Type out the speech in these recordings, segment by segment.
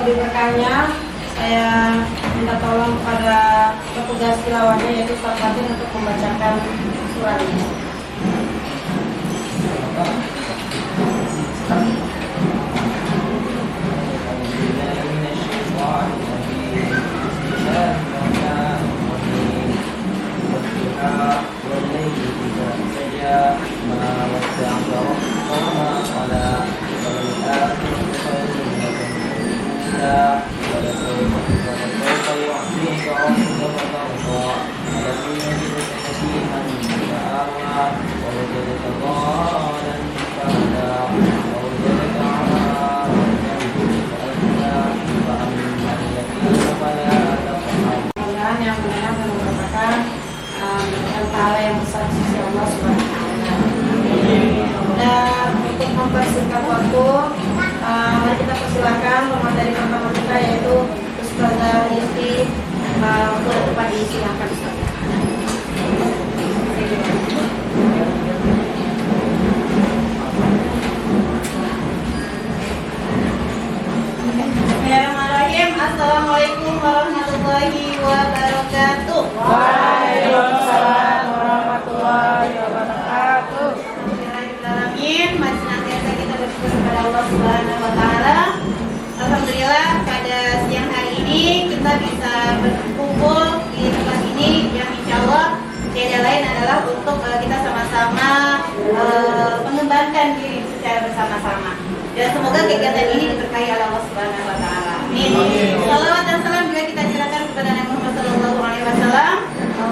lebih berkahnya, saya minta tolong kepada petugas tilawahnya yaitu Ustaz Fadil untuk membacakan surat ini. Yang benar dan merupakan pahala yang besar di sisi Allah Subhanahu wa Ta'ala. Dan untuk mempersingkat waktu, mari kita persilakan pemateri pertama kita yaitu Ustazah Yesti untuk dapat disilahkan Ustazah. Bismillahirrahmanirrahim. Assalamualaikum warahmatullahi wabarakatuh. Waalaikumsalam warahmatullahi wabarakatuh. Alhamdulillahirrahmanirrahim. Mari senantiasa kita bersyukur kepada Allah Subhanahu wa Ta'ala. Alhamdulillah pada siang hari ini kita bisa berkumpul di tempat ini yang insya Allah tiada lain adalah untuk kita sama-sama mengembangkan diri secara bersama-sama. Dan semoga kegiatan ini diberkahi oleh Allah Subhanahu wa Ta'ala. Amin. Salawat dan salam juga kita curahkan kepada Nabi Muhammad SAW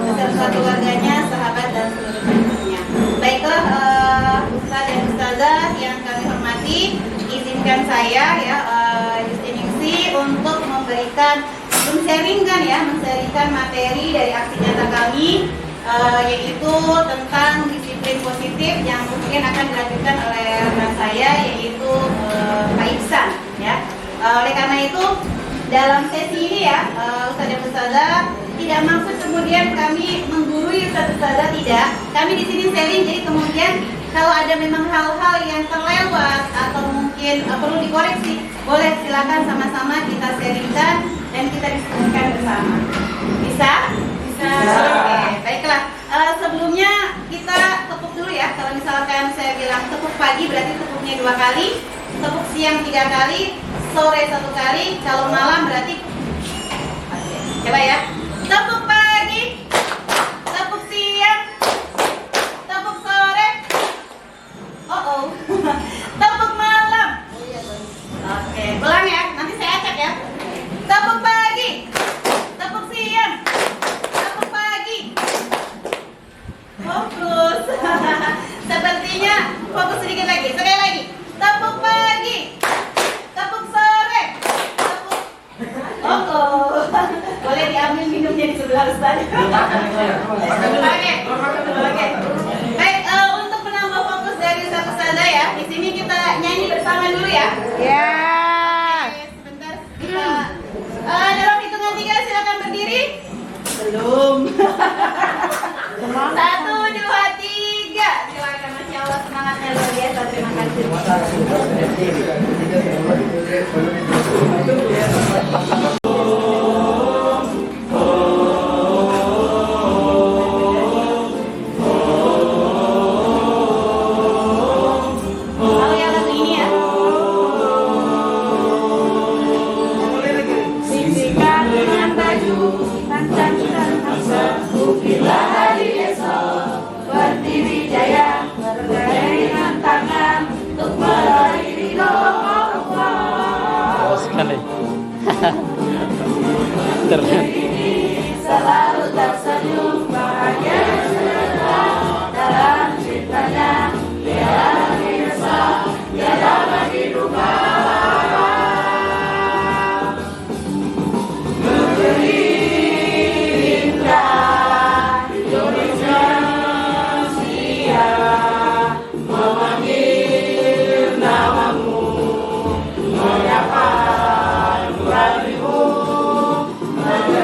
beserta keluarganya, sahabat dan seluruh pengikutnya. Baiklah, Ustaz dan Ustazah yang kami hormati, izinkan saya Yustiningsi untuk memberikan men-sharingkan materi dari aksi nyata kami, yaitu tentang disiplin positif yang mungkin akan dilanjutkan oleh rekan saya yaitu Pak Iksan ya. Oleh karena itu dalam sesi ini Ustaz dan Ustazah tidak maksud kemudian kami menggurui Ustaz-Ustazah, tidak. Kami di sini sharing, jadi kemudian kalau ada memang hal-hal yang terlewat atau mungkin perlu dikoreksi, boleh silakan sama-sama kita sharingkan dan kita diskusikan bersama. Bisa? Bisa. Oke, baiklah. Sebelumnya kita tepuk dulu ya. Kalau misalkan saya bilang tepuk pagi berarti tepuknya 2 kali, tepuk siang 3 kali, sore 1 kali, kalau malam berarti coba ya. Tepuk pagi, tepuk siang, tepuk sore, tepuk malam. Oke, ulang ya, nanti saya acak ya. Tepuk pagi, tepuk siang, tepuk pagi. Fokus. Sepertinya fokus sedikit lagi, sekali lagi. Tepuk pagi, tepuk sore, tepuk. Boleh diambil minumnya di sebelah Ustaz. Oke. Baik, untuk menambah fokus dari Ustazah ya, di sini kita nyanyi bersama dulu ya. Ya. Oke, sebentar. Kita dalam hitungan 3 silakan berdiri. Belum. 1, 2, 3. Silakan, Masya Allah, semangatnya luar biasa. Terima kasih. Tahu ya lagu ini ya? Singsikan dengan baju, tancap dan hamsa, ukirlah hari esok. Berdiri jaya, berdaya dengan tangan, untuk meraih ridho Allah. Sekali. Selalu tersenyum, bahagia senang dalam cintanya, tiada lagi resah, tiada lagi duka. Negeri indah Indonesia, memanggil namamu, menyapa 2000 negeri.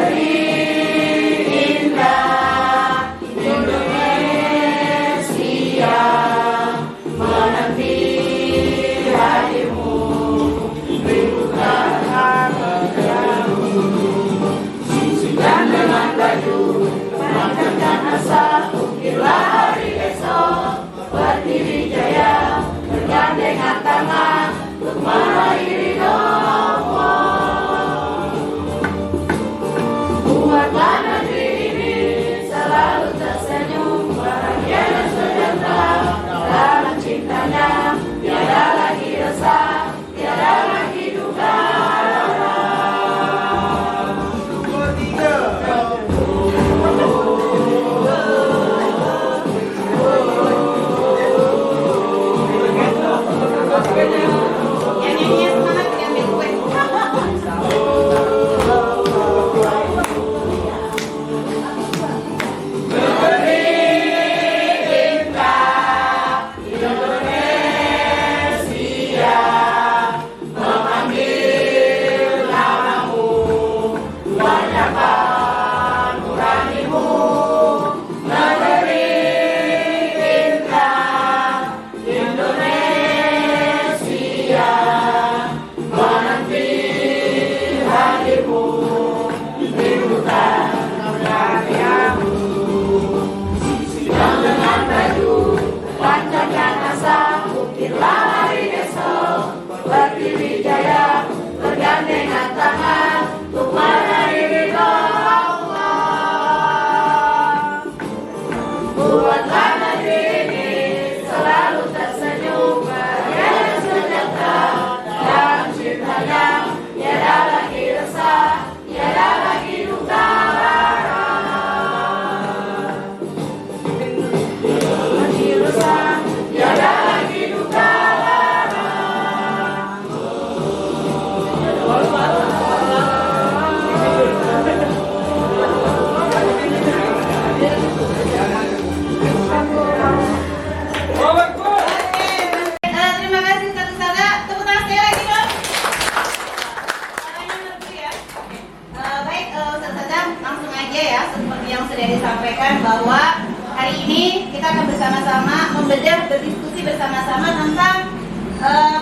diskusi bersama-sama tentang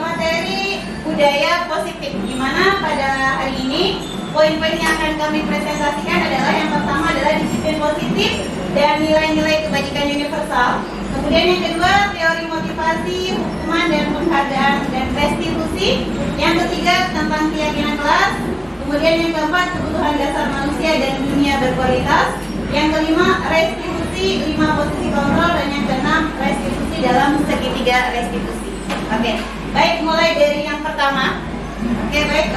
materi budaya positif. Di mana pada hari ini poin-poin yang akan kami presentasikan adalah yang pertama adalah disiplin positif dan nilai-nilai kebajikan universal. Kemudian yang kedua teori motivasi, hukuman dan penghargaan dan restitusi. Yang ketiga tentang keyakinan kelas. Kemudian yang keempat kebutuhan dasar manusia dan dunia berkualitas. Yang kelima restitusi 5 posisi kontrol dan yang keenam restitusi dalam segitiga restitusi. Oke, baik mulai dari yang pertama. Oke, baik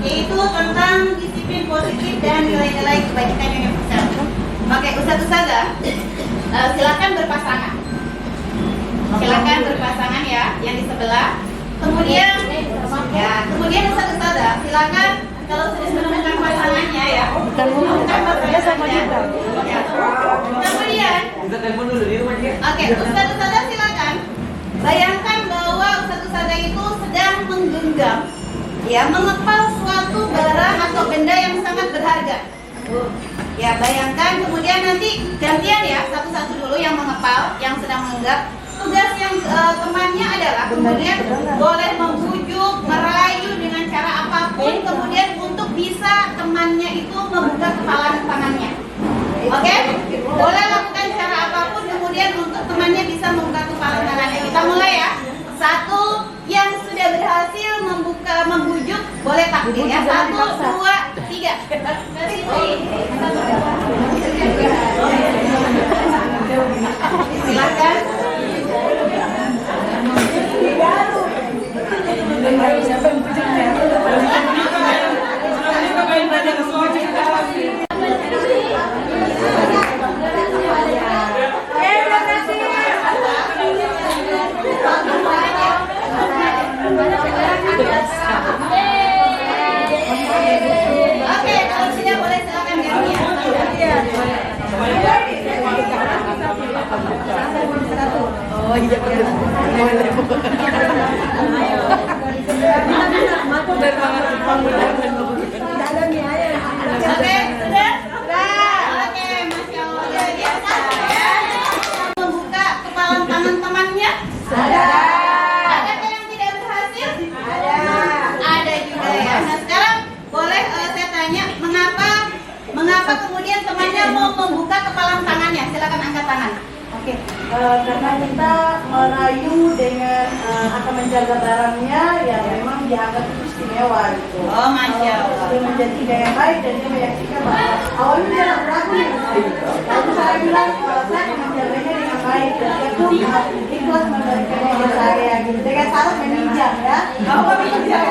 yaitu tentang disiplin positif dan nilai-nilai kebajikan universal. Oke, Ustazah, silakan berpasangan. Silakan berpasangan ya, yang di sebelah. Kemudian Ustazah, silakan kalau sudah menemukan pasangannya ya. Bukan sama kita. Ya. Kemudian, oke, Ustazah silakan. Bayangkan bahwa Ustazah itu sedang menggenggam, ya, mengepal suatu barang atau benda yang sangat berharga. Ya, bayangkan kemudian nanti gantian ya, satu-satu dulu yang mengepal, yang sedang mengenggam. Tugas yang temannya adalah kemudian boleh membujuk, merayu dengan cara apapun, kemudian untuk bisa temannya itu membuka kepala tangannya. Oke? Boleh lakukan cara apapun, kemudian untuk temannya bisa membuka kepala tangannya. Kita mulai ya. Satu, yang sudah berhasil membujuk, boleh takbir ya. 1, 2, 3. Silakan. Siapa yang bujuknya? Oke, kalau tidak boleh silakan gantian. Oh iya benar. Oke, sudah? Oke, Masya Allah. Jadi apa ya? Membuka kepala tangan temannya? Adakah yang tidak berhasil? Ada juga ya. Nah sekarang boleh saya tanya, mengapa kemudian temannya mau membuka kepala tangannya? Silakan angkat tangan. Oke, karena kita merayu dengan akan menjaga barangnya yang memang dianggap itu istimewa gitu. Oh, Masya Allah. Sudah menjadi tidak yang baik dan dia meyakinkan bahwa awalnya dia tidak ragu nih. Lalu saya bilang saya akan menjaganya dengan baik dan dia pun ikhlas memberikan kepada saya gitu. Dengan syarat meminjam ya. Kamu kok meminjam?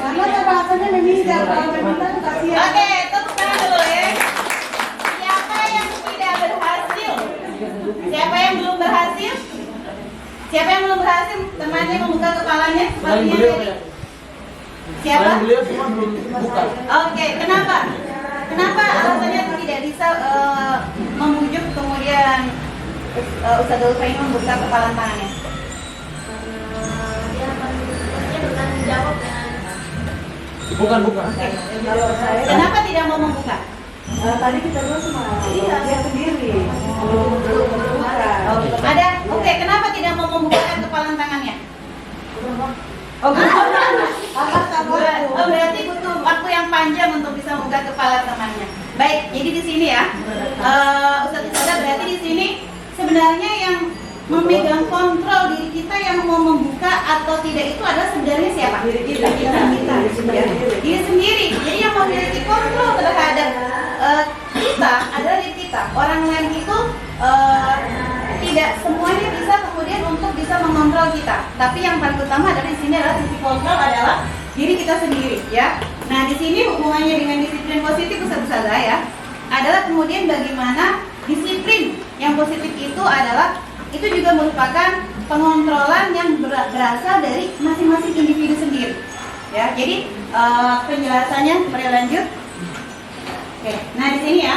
Karena bahasanya meminjam, kalau meminta itu kasihan. Oke, tepuk tangan dulu ya. Siapa yang tidak berhasil? Siapa yang belum berhasil? Siapa yang belum berhasil? Temannya membuka kepalanya sepertinya tadi. Siapa? Beliau cuma belum buka. Oke, kenapa? Kenapa alasannya tidak bisa membujuk kemudian Ustadzul Fain membuka kepala tangannya? Dia bertanggung jawab dengan Bukan. Kalau saya Kenapa tidak mau membuka? tadi kita dulu sama dia sendiri belum buka. Ada? Oke, kenapa tidak mau membukakan kepala tangannya? Oh, Berarti butuh waktu yang panjang untuk bisa membuka kepala temannya. Baik, jadi di sini ya, Ustaz berarti di sini sebenarnya yang memegang kontrol diri kita yang mau membuka atau tidak itu adalah sebenarnya siapa? Diri kita. Diri sendiri. Jadi yang memiliki kontrol terhadap kita adalah diri kita. Orang lain itu tidak semuanya bisa kemudian untuk bisa mengontrol kita. Tapi yang paling utama adalah di sini adalah sisi kontrol adalah diri kita sendiri, ya. Nah, di sini hubungannya dengan disiplin positif Ustazah ya, adalah kemudian bagaimana disiplin yang positif itu adalah itu juga merupakan pengontrolan yang berasal dari masing-masing individu sendiri. Ya, jadi penjelasannya mari lanjut. Oke, nah di sini ya.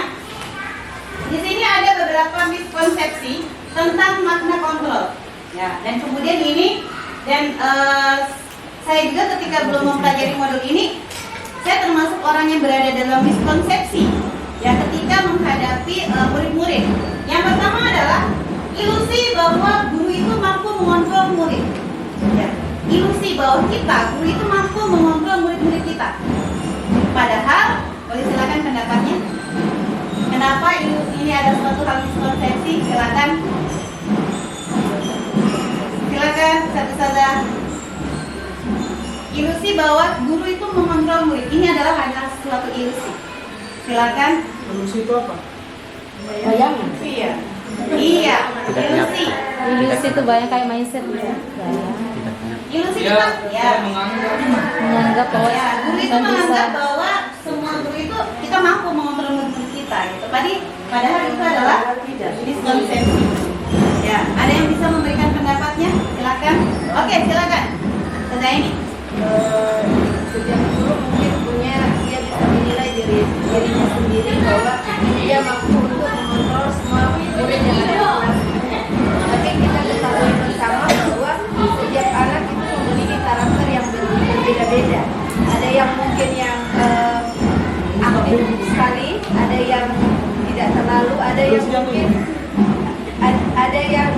Di sini ada beberapa miskonsepsi tentang makna kontrol. Ya, dan kemudian ini dan saya juga ketika belum mempelajari modul ini, saya termasuk orang yang berada dalam miskonsepsi ya ketika menghadapi murid-murid. Yang pertama adalah ilusi bahwa guru itu mampu mengontrol murid. Ya. Ilusi bahwa kita, guru itu mampu mengontrol murid-murid kita. Padahal, boleh silakan pendapatnya. Kenapa ini ada suatu hal miskonsepsi? Silakan. Silakan, satu-satu. Ilusi bahwa guru itu mengontrol murid. Ini adalah suatu ilusi. Silakan. Ilusi itu apa? Bayangan. Iya. Iya, ilusi. Ilusi itu banyak kayak mindset. Ilusi kita, ya. Menganggap bahwa Ya, guru itu kita bisa. menganggap bahwa semua guru itu kita mampu mengontrol murid kita gitu. Padahal itu adalah miskonsepsi. Ya, ada yang bisa memberikan pendapatnya? Silakan. Oke, silakan. Sudah ini. Setiap guru mungkin dia bisa menilai dirinya sendiri bahwa dia mampu untuk mengontrol semua murid yang ada di kelasnya. Tapi kita ketahui bersama bahwa setiap anak itu memiliki karakter yang berbeda-beda. Ada yang mungkin yang aktif sekali, ada yang tidak terlalu, ada yang mungkin ada yang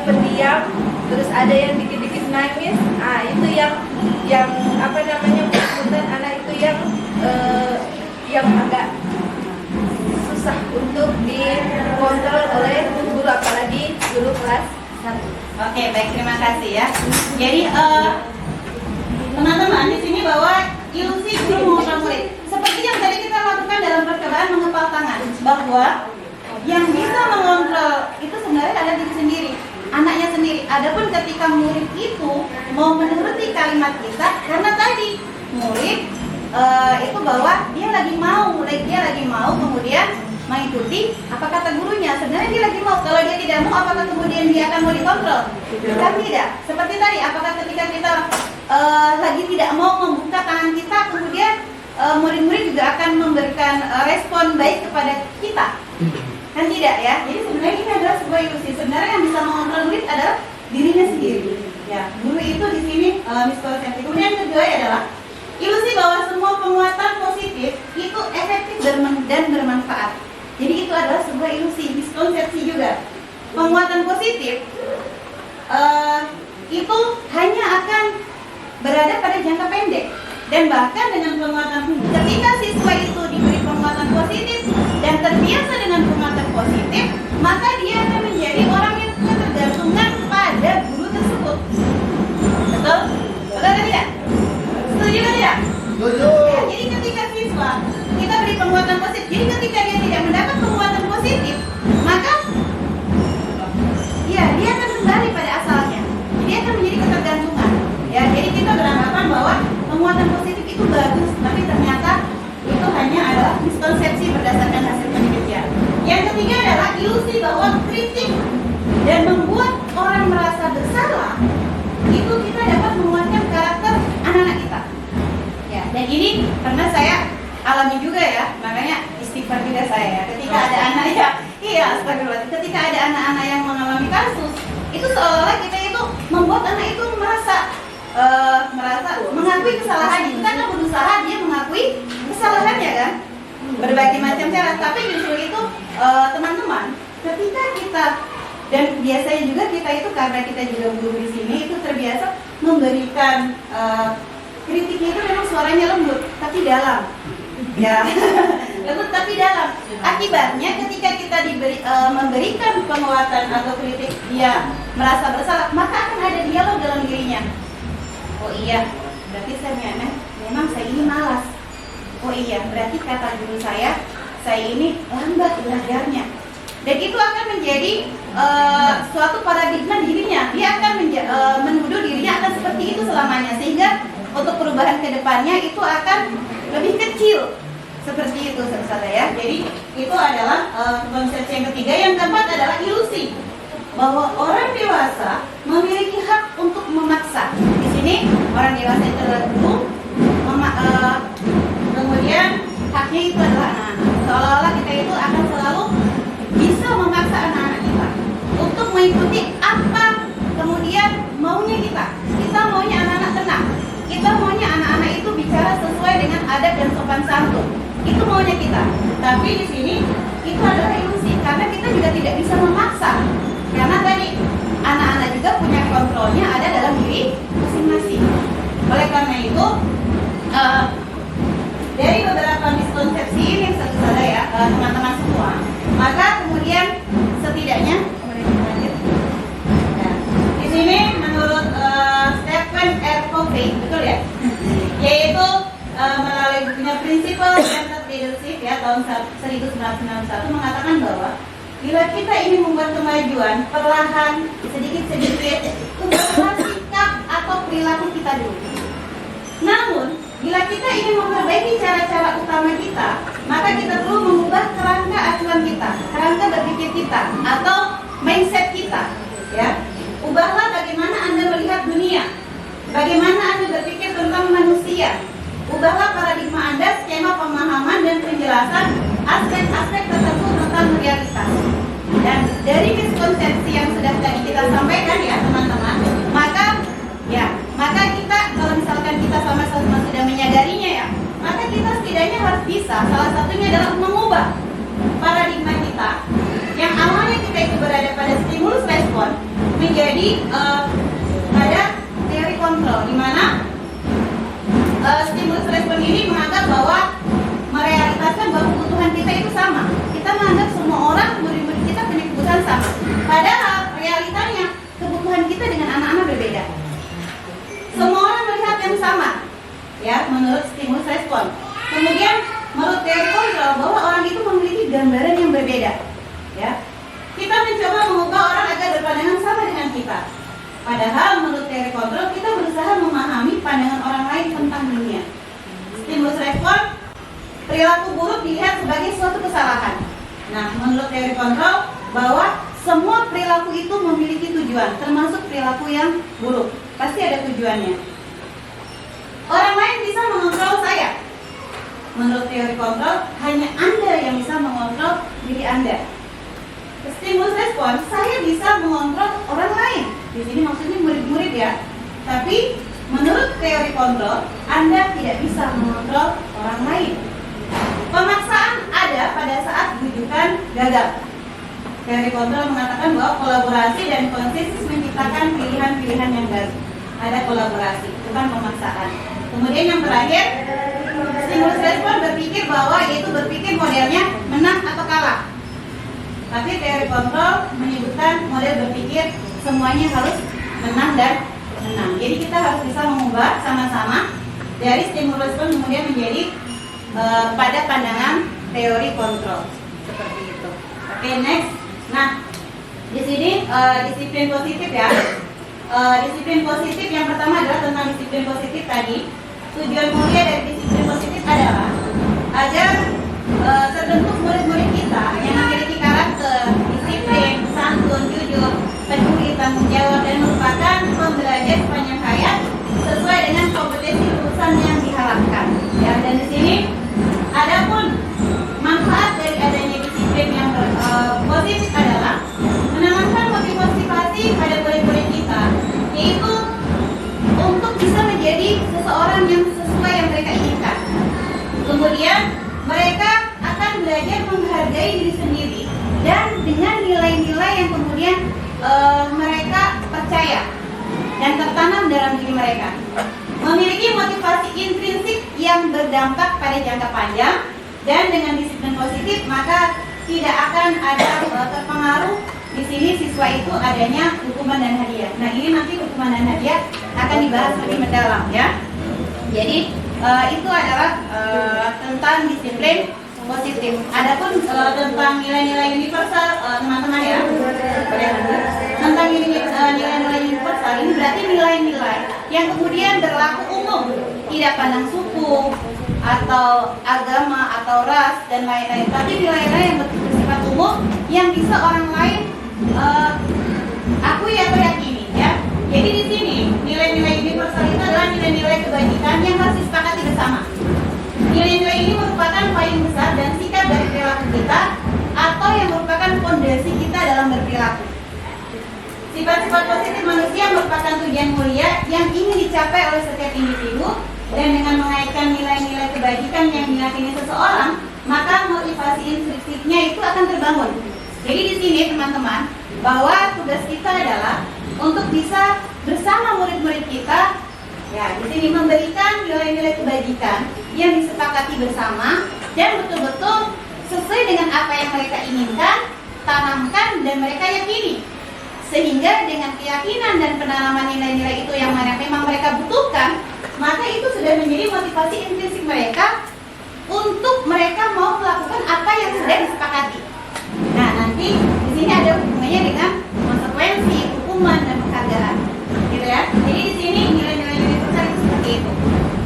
pendiam, terus ada yang dikit-dikit nangis. Ah, itu yang menunjukkan anak itu yang agak susah untuk dikontrol oleh guru, apalagi guru kelas 1. Oke, baik, terima kasih ya. Jadi teman-teman di sini bahwa ilusi guru mengontrol murid. Seperti yang tadi kita lakukan dalam percobaan mengepal tangan, bahwa yang bisa mengontrol itu sebenarnya ada diri sendiri, anaknya sendiri. Adapun ketika murid itu mau menuruti kalimat kita, karena tadi murid itu bahwa dia lagi mau kemudian mengikuti apa kata gurunya. Sebenarnya dia lagi mau. Kalau dia tidak mau, apakah kemudian dia akan mau dikontrol? Kan tidak. Seperti tadi, apakah ketika kita lagi tidak mau membuka tangan kita, kemudian murid-murid juga akan memberikan respon baik kepada kita? Kan tidak ya. Jadi sebenarnya ini adalah sebuah ilusi. Sebenarnya yang bisa mengontrol murid adalah dirinya sendiri. Ya, guru itu di sini miskonsepsi. Kemudian yang kedua adalah ilusi bahwa semua penguatan positif itu efektif dan bermanfaat. Jadi itu adalah sebuah ilusi, miskonsepsi juga. Penguatan positif itu hanya akan berada pada jangka pendek. Dan bahkan dengan penguatan, ketika siswa itu diberi penguatan positif dan terbiasa dengan penguatan positif, maka dia akan menjadi orang yang ketergantungan pada guru tersebut. Betul? Betul atau tidak? Setuju atau tidak? Setuju. Ya, jadi ketika siswa kita beri penguatan positif, jadi ketika dia tidak mendapat penguatan positif, maka ya dia akan kembali pada asalnya. Dia akan menjadi ketergantungan. Ya, jadi kita beranggapan bahwa penguatan positif itu bagus, tapi ternyata itu hanya adalah miskonsepsi berdasarkan hasil penelitian. Yang ketiga adalah ilusi bahwa kritik dan membuat orang merasa bersalah itu kita dapat menguatkan karakter anak-anak kita. Ya, dan ini karena saya alami juga ya, makanya istighfar juga saya ya. Ketika ada anak astagfirullah. Ketika ada anak-anak yang mengalami kasus, itu seolah-olah kita itu membuat anak itu merasa mengakui kesalahannya. Kita kan berusaha dia mengakui kesalahannya kan, berbagai macam cara. Tapi justru itu teman-teman, ketika kita dan biasanya juga kita itu karena kita juga guru di sini itu terbiasa memberikan kritiknya itu memang suaranya lembut tapi dalam, ya lembut tapi dalam. Akibatnya ketika kita memberikan penguatan atau kritik dia merasa bersalah, maka akan ada dialog dalam dirinya. Oh iya, berarti memang saya ini malas. Oh iya, berarti kata guru saya ini lambat belajarnya. Dan itu akan menjadi suatu paradigma dirinya. Dia akan menuduh dirinya akan seperti itu selamanya, sehingga untuk perubahan ke depannya itu akan lebih kecil. Seperti itu, saudara ya. Jadi itu adalah konsep yang ketiga. Yang keempat adalah ilusi bahwa orang dewasa memiliki hak untuk memaksa. Di sini orang dewasa itu adalah guru, kemudian haknya itu adalah anak-anak. Seolah-olah kita itu akan selalu bisa memaksa anak-anak kita untuk mengikuti apa kemudian maunya kita. Kita maunya anak-anak tenang. Kita maunya anak-anak itu bicara sesuai dengan adat dan sopan santun. Itu maunya kita. Tapi di sini itu adalah ilusi karena kita juga tidak bisa memaksa. Karena tadi anak-anak juga punya kontrolnya ada dalam diri masing-masing. Oleh karena itu, dari beberapa miskonsepsi ini yang satu saja ya teman-teman semua, maka kemudian setidaknya nah, di sini menurut Stephen R. Covey, betul ya, yaitu melalui bukunya Principle Centered Leadership ya tahun 1991 mengatakan bahwa bila kita ingin membuat kemajuan perlahan sedikit-sedikit ubahlah sikap atau perilaku kita dulu. Namun bila kita ingin memperbaiki cara-cara utama kita, maka kita perlu mengubah kerangka acuan kita, kerangka berpikir kita atau mindset kita ya. Ubahlah bagaimana Anda melihat dunia, bagaimana Anda berpikir tentang manusia. Ubahlah paradigma Anda, skema pemahaman dan penjelasan aspek-aspek tertentu tentang realitas. Dan dari miskonsepsi yang sudah tadi kita sampaikan ya teman-teman, maka kita kalau misalkan kita sama-sama sudah menyadarinya ya, maka kita setidaknya harus bisa, salah satunya adalah mengubah paradigma kita yang awalnya kita itu berada pada stimulus respon menjadi pada teori kontrol, di mana stimulus respon ini menganggap bahwa merealitaskan bahwa kebutuhan kita itu sama. Kita menganggap semua orang, murid-murid kita punya kebutuhan sama. Padahal realitanya kebutuhan kita dengan anak-anak berbeda. Semua orang melihat yang sama, ya menurut stimulus respon. Kemudian menurut teori kontrol bahwa orang itu memiliki gambaran yang berbeda. Ya, kita mencoba mengubah orang agar berpandangan sama dengan kita. Padahal menurut teori kontrol kita berusaha memahami pandangan orang lain tentang dunia. Stimulus respon, perilaku buruk dilihat sebagai suatu kesalahan. Nah, menurut teori kontrol bahwa semua perilaku itu memiliki tujuan, termasuk perilaku yang buruk. Pasti ada tujuannya. Orang lain bisa mengontrol saya. Menurut teori kontrol, hanya Anda yang bisa mengontrol diri Anda. Stimulus respon, saya bisa mengontrol orang lain. Di sini maksudnya murid-murid ya. Tapi menurut teori kontrol, Anda tidak bisa mengontrol orang lain. Pemaksaan ada pada saat bujukan gagal. Teori kontrol mengatakan bahwa kolaborasi dan konsensus menciptakan pilihan-pilihan yang baru. Ada kolaborasi, bukan pemaksaan. Kemudian yang terakhir, stimulus respon berpikir bahwa yaitu berpikir modelnya menang atau kalah. Tapi teori kontrol menyebutkan model berpikir semuanya harus menang dan menang. Jadi kita harus bisa mengubah sama-sama dari stimulus respon kemudian menjadi pada pandangan teori kontrol seperti itu. Oke, next. Nah, di sini disiplin positif ya. Disiplin positif yang pertama adalah tentang disiplin positif tadi. Tujuan mulia dari disiplin positif adalah agar terbentuk murid-murid kita yang memiliki karakter, disiplin, santun, jujur, peduli, tanggung jawab dan merupakan pembelajar sepanjang hayat sesuai dengan kompetensi lulusan yang diharapkan. Ya, dan di sini adapun manfaat dari adanya disiplin yang positif adalah menanamkan motivasi pada murid-murid kita, yaitu untuk bisa menjadi seseorang yang sesuai yang mereka inginkan. Kemudian mereka akan belajar menghargai diri sendiri dan dengan nilai-nilai yang kemudian mereka percaya dan tertanam dalam diri mereka. Memiliki motivasi intrinsik yang berdampak pada jangka panjang, dan dengan disiplin positif maka tidak akan ada terpengaruh di sini siswa itu adanya hukuman dan hadiah. Nah, ini nanti hukuman dan hadiah akan dibahas lebih mendalam ya. Jadi itu adalah tentang disiplin positif. Adapun tentang nilai-nilai universal teman-teman ya. Tentang nilai-nilai universal ini berarti nilai-nilai yang kemudian berlaku umum, tidak pandang suku atau agama atau ras dan lain-lain, tapi nilai-nilai yang bersifat umum yang bisa orang lain akui atau yakini ya. Jadi di sini nilai-nilai universal itu adalah nilai-nilai kebajikan yang harus disepakati bersama. Nilai-nilai ini merupakan payung besar dan sikap dari perilaku kita atau yang merupakan fondasi kita dalam berperilaku. Sifat-sifat positif manusia merupakan tujuan mulia yang ingin dicapai oleh setiap individu, dan dengan mengaitkan nilai-nilai kebajikan yang diyakini seseorang, maka motivasi intrinsiknya itu akan terbangun. Jadi di sini teman-teman, bahwa tugas kita adalah untuk bisa bersama murid-murid kita, ya di sini memberikan nilai-nilai kebajikan yang disepakati bersama dan betul-betul sesuai dengan apa yang mereka inginkan, tanamkan dan mereka yakini. Sehingga dengan keyakinan dan penanaman nilai-nilai itu yang memang mereka butuhkan, maka itu sudah menjadi motivasi intrinsik mereka untuk mereka mau melakukan apa yang sudah disepakati. Nah, nanti di sini ada hubungannya dengan konsekuensi, hukuman dan penghargaan, gitu ya. Jadi di sini nilai-nilai universal itu seperti itu.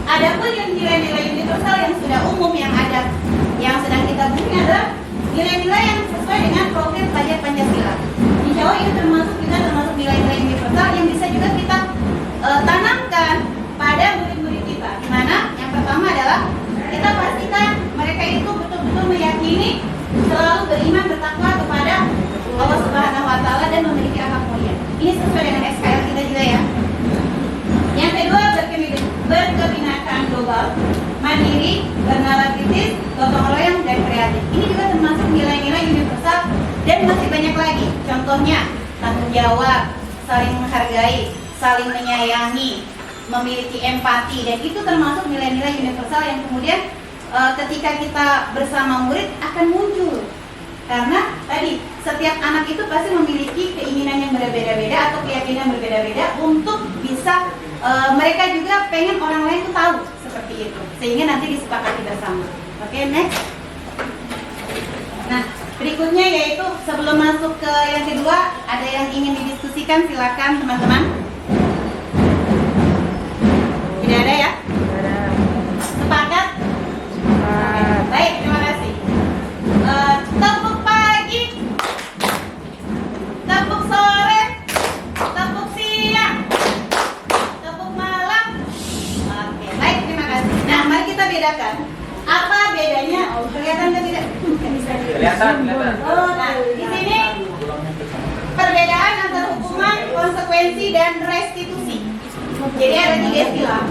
Adapun yang nilai-nilai universal yang sudah umum yang ada, yang sedang kita buat adalah nilai-nilai yang sesuai dengan profil pelajar Pancasila. Insya Allah ini termasuk nilai-nilai universal yang bisa juga kita tanamkan pada murid-murid kita. Di mana yang pertama adalah kita pastikan mereka itu betul-betul meyakini, selalu beriman, bertakwa kepada Allah Subhanahu Wa Taala dan memiliki akhlak mulia. Ini sesuai dengan SKL kita juga ya. Yang kedua, berkebinekaan global, mandiri, bernalar kritis, gotong royong dan kreatif. Ini juga termasuk nilai-nilai universal dan masih banyak lagi. Contohnya tanggung jawab, saling menghargai, saling menyayangi, memiliki empati, dan itu termasuk nilai-nilai universal yang kemudian ketika kita bersama murid akan muncul. Karena tadi setiap anak itu pasti memiliki keinginan yang berbeda-beda atau keyakinan berbeda-beda untuk bisa mereka juga pengen orang lain tuh tahu seperti itu, sehingga nanti disepakati bersama. Oke, next. Nah, berikutnya yaitu sebelum masuk ke yang kedua, ada yang ingin didiskusikan, silakan teman-teman. Tidak ada ya? Sepakat? Baik, terima kasih. Tepuk pagi, tepuk sore, tepuk siang, tepuk malam. Oke, baik, terima kasih. Nah, mari kita bedakan. Apa bedanya? Oh, kelihatan tidak? Kelihatan. Oh, nah, di sini perbedaan antara hukuman, konsekuensi, dan restitusi. Jadi ada 3 istilah.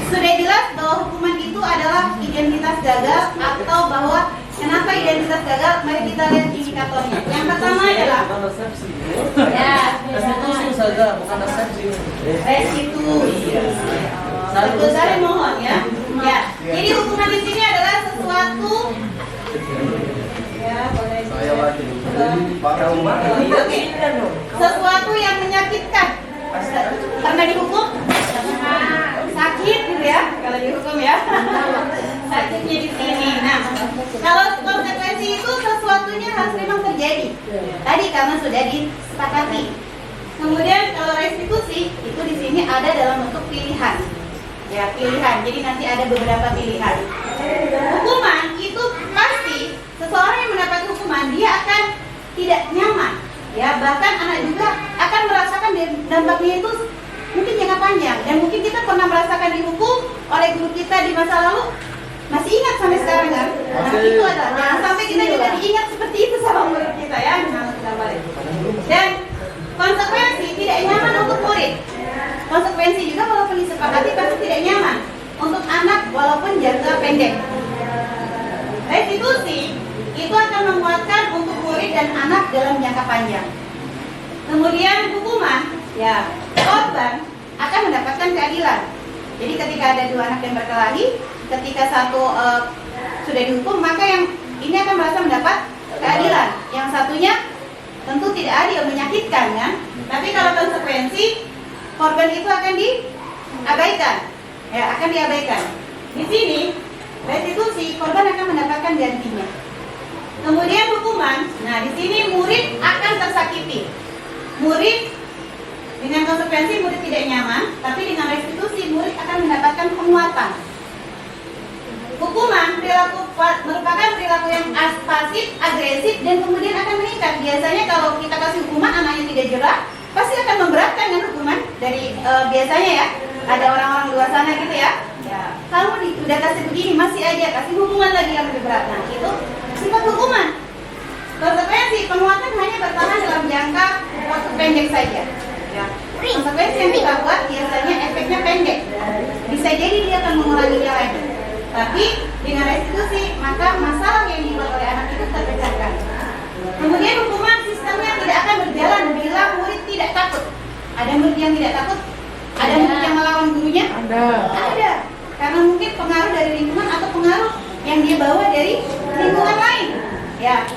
Sudah jelas bahwa hukuman itu adalah identitas gagal atau bahwa kenapa identitas gagal? Mari kita lihat indikatornya. Yang pertama adalah ya, Restitusi saja, bukan resepsi. restitusi. Betul sekali, mohon ya. Ya. Jadi hukuman di sini adalah sesuatu ya, boleh. Oke. Sesuatu yang menyakitkan. Pernah dihukum? Sakit gitu ya, kalau dihukum ya. Sakitnya di sini. Nah, kalau konsekuensi itu sesuatunya harus memang terjadi. Tadi karena sudah disepakati. Kemudian kalau restitusi itu di sini ada dalam bentuk pilihan. Ya, pilihan. Jadi nanti ada beberapa pilihan. Hukuman itu pasti seseorang yang mendapat hukuman dia akan tidak nyaman. Ya, bahkan anak juga akan merasakan dampaknya itu mungkin jangka panjang, dan mungkin kita pernah merasakan dihukum oleh guru kita di masa lalu, masih ingat sampai sekarang kan? Nah, itu adalah jangan sampai kita juga diingat seperti itu sama murid kita ya. Dan konsekuensi tidak nyaman untuk murid. Konsekuensi juga walaupun disepakati pasti tidak nyaman untuk anak walaupun jangka pendek. Restitusi itu akan menguatkan untuk murid dan anak dalam jangka panjang. Kemudian hukuman, ya, korban akan mendapatkan keadilan. Jadi ketika ada 2 anak yang berkelahi, ketika satu sudah dihukum, maka yang ini akan merasa mendapat keadilan. Yang satunya tentu tidak adil, menyakitkan kan. Tapi kalau konsekuensi, korban itu akan diabaikan, ya, akan diabaikan. Di sini restitusi, korban akan mendapatkan gantinya. Kemudian hukuman, nah di sini murid akan tersakiti. Murid dengan konsekuensi murid tidak nyaman, tapi dengan restitusi murid akan mendapatkan penguatan. Hukuman merupakan perilaku yang pasif, agresif, dan kemudian akan meningkat. Biasanya kalau kita kasih hukuman anaknya tidak jerak, pasti akan memberatkan dengan hukuman dari biasanya ya. Ada orang-orang luar sana gitu ya. Kamu udah kasih begini masih aja kasih hukuman lagi yang lebih berat. Nah itu sifat hukuman. Konsekuensi penguatan hanya bertahan dalam jangka waktu pendek saja. Ya. Konsekuensi yang kita buat biasanya efeknya pendek. Bisa jadi dia akan menguranginya lagi. Tapi dengan restitusi maka masalah yang dibuat oleh anak itu terpecahkan. Kemudian hukuman sistemnya tidak akan berjalan bila murid tidak takut Ada murid yang tidak takut? Ada murid yang melawan gurunya? Ada. Karena mungkin pengaruh dari lingkungan atau pengaruh yang dia bawa dari lingkungan lain. Ya.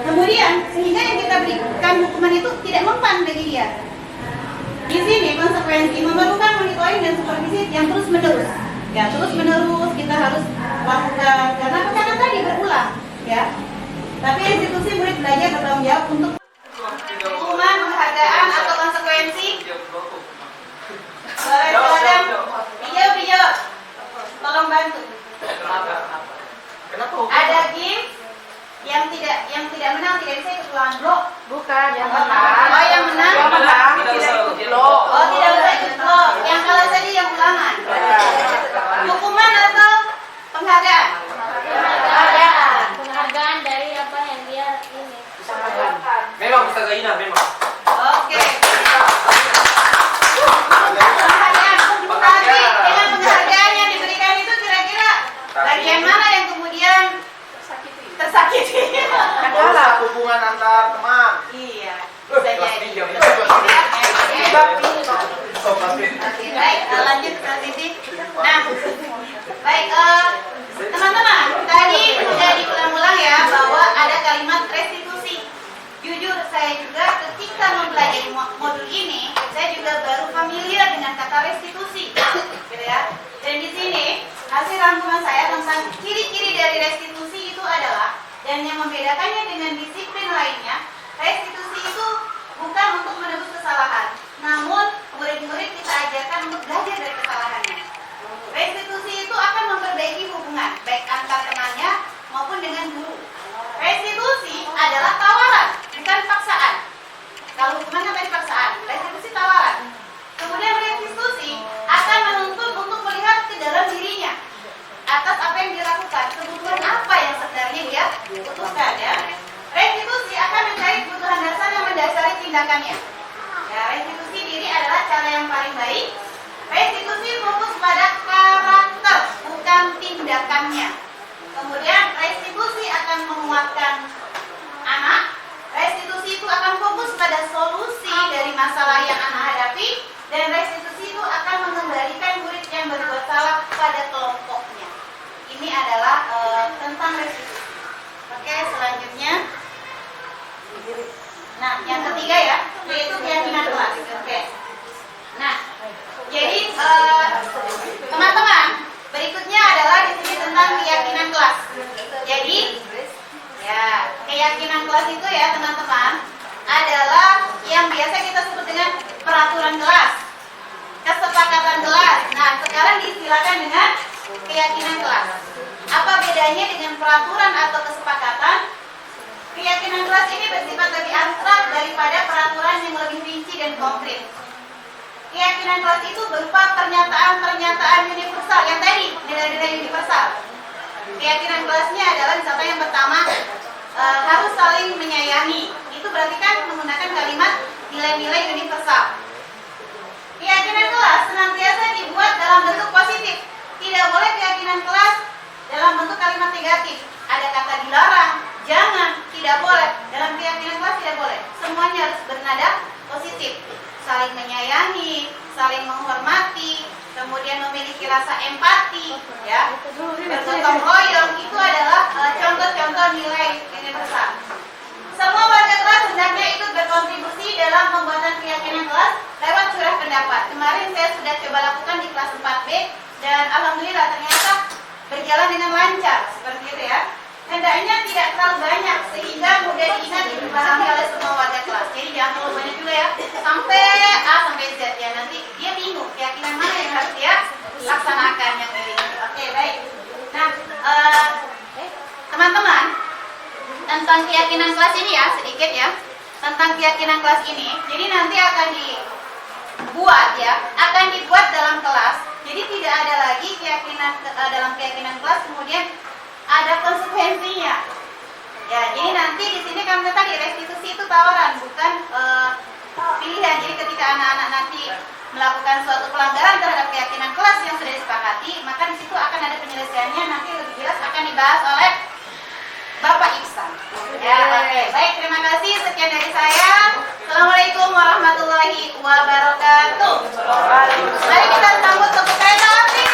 Kemudian sehingga yang kita berikan hukuman itu tidak mempan bagi dia. Di sini konsekuensi memerlukan monitoring dan supervisi yang terus menerus. Ya, terus menerus kita harus lakukan karena tadi berulang, ya. Tapi institusi murid belajar bertanggung jawab untuk hukuman, penghargaan atau konsekuensi. Silakan. Video. Tolong bantu. Ada game yang tidak menang tidak bisa ikut ulangan blok. Bukan yang Oh, yang menang. tidak ikut blok. Oh, tidak bisa ikut blok. Yang kalah saja yang ulangan. Hukuman atau penghargaan? Penghargaan dari apa yang dia ini. Memang Ustazah Ina, memang. Oke. Penghargaan. Tapi dengan penghargaan yang diberikan itu kira-kira bagian mana yang kemudian tersakiti? Merusak hubungan antar teman. Iya. Bisa jadi. Oke, baik, lanjut ke Siti. Nah, baik, teman-teman, tadi sudah diulang-ulang ya bahwa ada kalimat restitusi. Jujur, saya juga ketika mempelajari modul ini, saya juga baru familiar dengan kata restitusi, gitu ya. Dan di sini hasil rangkuman saya tentang ciri-ciri dari restitusi itu adalah, dan yang membedakannya dengan disiplin lainnya, restitusi itu bukan untuk menebus kesalahan, namun murid-murid kita ajarkan untuk belajar dari kesalahannya. Restitusi itu akan memperbaiki hubungan baik antar temannya maupun dengan guru. Restitusi adalah tawaran, bukan paksaan. Kalau hukuman kan tadi paksaan, restitusi tawaran. Kemudian restitusi akan menuntut untuk melihat ke dalam dirinya atas apa yang dilakukan, kebutuhan apa yang sebenarnya dia butuhkan, ya. Restitusi akan mencari kebutuhan dasar yang mendasari tindakannya. Ya, restitusi diri adalah cara yang paling baik. Restitusi fokus pada karakter, bukan tindakannya. Kemudian restitusi akan menguatkan anak. Restitusi itu akan fokus pada solusi dari masalah yang anak hadapi. Dan restitusi itu akan mengembalikan murid yang berbuat salah pada kelompoknya. Ini adalah tentang restitusi. Oke, selanjutnya. Nah, yang ketiga ya, yaitu keyakinan kelas. Oke. Nah, jadi teman-teman, berikutnya adalah di sini tentang keyakinan kelas. Jadi, ya, keyakinan kelas itu ya teman-teman adalah yang biasa kita sebut dengan peraturan kelas, kesepakatan kelas. Nah, sekarang diistilahkan dengan keyakinan kelas. Apa bedanya dengan peraturan atau kesepakatan? Keyakinan kelas ini bersifat lebih abstrak daripada peraturan yang lebih rinci dan konkret. Keyakinan kelas itu berupa pernyataan-pernyataan universal yang tadi, nilai-nilai universal. Keyakinan kelasnya adalah misalnya yang pertama harus saling menyayangi. Itu berarti kan menggunakan kalimat nilai-nilai universal. Keyakinan kelas senantiasa dibuat dalam bentuk positif. Tidak boleh keyakinan kelas dalam bentuk kalimat negatif. Ada kata dilarang, jangan, tidak boleh. Dalam keyakinan kelas tidak boleh. Semuanya harus bernada positif. Saling menyayangi, saling menghormati, kemudian memiliki rasa empati, ya, bergotong royong. Itu adalah contoh-contoh nilai universal. Semua warga kelas hendaknya ikut berkontribusi dalam pembuatan keyakinan kelas lewat surah pendapat. Kemarin saya sudah coba lakukan di kelas 4B dan alhamdulillah ternyata berjalan dengan lancar seperti itu ya. Hendaknya tidak terlalu banyak sehingga mudah diingat dan dipahami oleh semua warga kelas. Jadi jangan terlalu banyak juga ya, sampai A sampai Z ya. Nanti dia bingung keyakinan mana yang harus dia laksanakan yang dari ini. Oke, baik. Nah, teman-teman, tentang keyakinan kelas ini ya, sedikit ya, tentang keyakinan kelas ini. Jadi nanti akan dibuat ya, akan dibuat dalam kelas. Jadi tidak ada lagi keyakinan dalam keyakinan kelas kemudian ada konsekuensinya. Ya, jadi nanti di sini kan tadi restitusi itu tawaran, bukan pilihan. Jadi ketika anak-anak nanti melakukan suatu pelanggaran terhadap keyakinan kelas yang sudah disepakati, maka di situ akan ada penyelesaiannya. Nanti lebih jelas akan dibahas oleh Bapak Iksan. Ya, oke. Baik, terima kasih. Sekian dari saya. Assalamualaikum warahmatullahi wabarakatuh. Mari kita sambut tepuk tangan kami.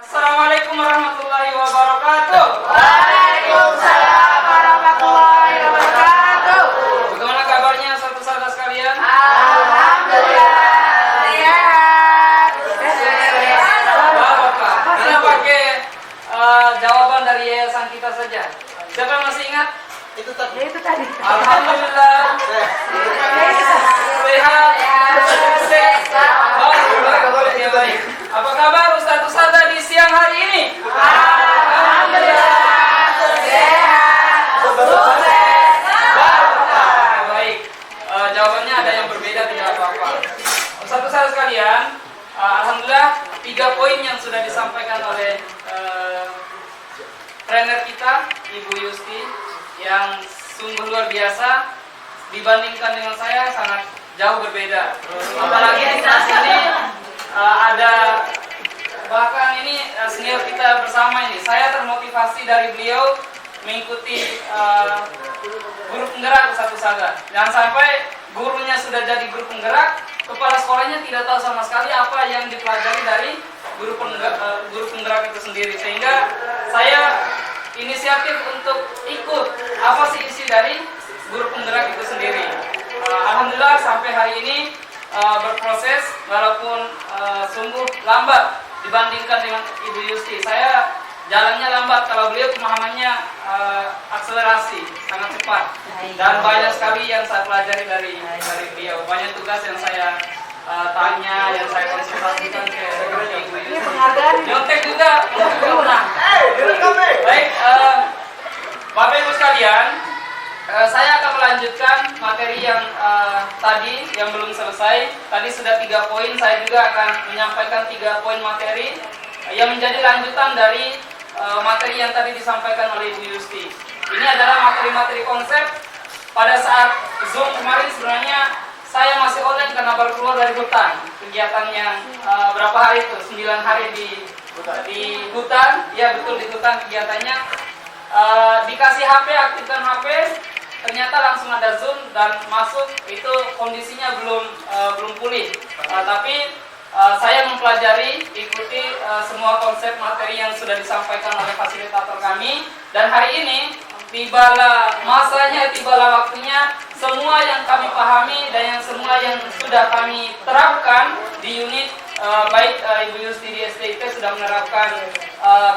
Assalamualaikum warahmatullahi wabarakatuh. Waalaikumsalam warahmatullahi wabarakatuh. Bagaimana kabarnya saudara-saudara sekalian? Alhamdulillah. Sehat. Bapak, kita pakai jawaban dari yayasan kita saja. Siapa yang masih ingat? Itu tadi. Alhamdulillah. Sehat. Baik. Ya, baik. Apa kabar Ustaz-Ustazah di siang hari ini? Alhamdulillah. Sehat. Sukses. Baik. Jawabannya ada yang berbeda, tidak apa-apa. Ustaz-Ustazah sekalian, alhamdulillah 3 poin yang sudah disampaikan oleh trainer kita, Ibu Yusti, yang sungguh luar biasa dibandingkan dengan saya sangat jauh berbeda. Apalagi di kelas ini ada bahkan ini senior kita bersama ini. Saya termotivasi dari beliau mengikuti guru penggerak Ustaz-Ustazah. Jangan sampai gurunya sudah jadi guru penggerak, kepala sekolahnya tidak tahu sama sekali apa yang dipelajari dari guru penggerak itu sendiri. Sehingga saya inisiatif untuk ikut apa sih isi dari guru penggerak itu sendiri. Alhamdulillah sampai hari ini berproses walaupun sungguh lambat dibandingkan dengan Ibu Yusti. Saya jalannya lambat, kalau beliau pemahamannya akselerasi sangat cepat dan banyak sekali yang saya pelajari dari beliau. Banyak tugas yang saya tanya, yang saya konsultasikan ke Ibu Yusti. Nyontek juga. Baik, Bapak Ibu sekalian, saya akan melanjutkan materi yang tadi yang belum selesai. Tadi sudah 3 poin, saya juga akan menyampaikan 3 poin materi yang menjadi lanjutan dari materi yang tadi disampaikan oleh Ibu Yusti. Ini adalah materi-materi konsep. Pada saat Zoom kemarin sebenarnya saya masih online karena baru keluar dari hutan. Kegiatan yang berapa hari itu? 9 hari di hutan. Ya betul, di hutan kegiatannya. Dikasih HP, aktifkan HP, ternyata langsung ada Zoom dan masuk. Itu kondisinya belum pulih. Tapi saya mempelajari, ikuti semua konsep materi yang sudah disampaikan oleh fasilitator kami. Dan hari ini tibalah masanya, tibalah waktunya semua yang kami pahami dan yang semua yang sudah kami terapkan di unit, baik Ibu Yusti di STIP sudah menerapkan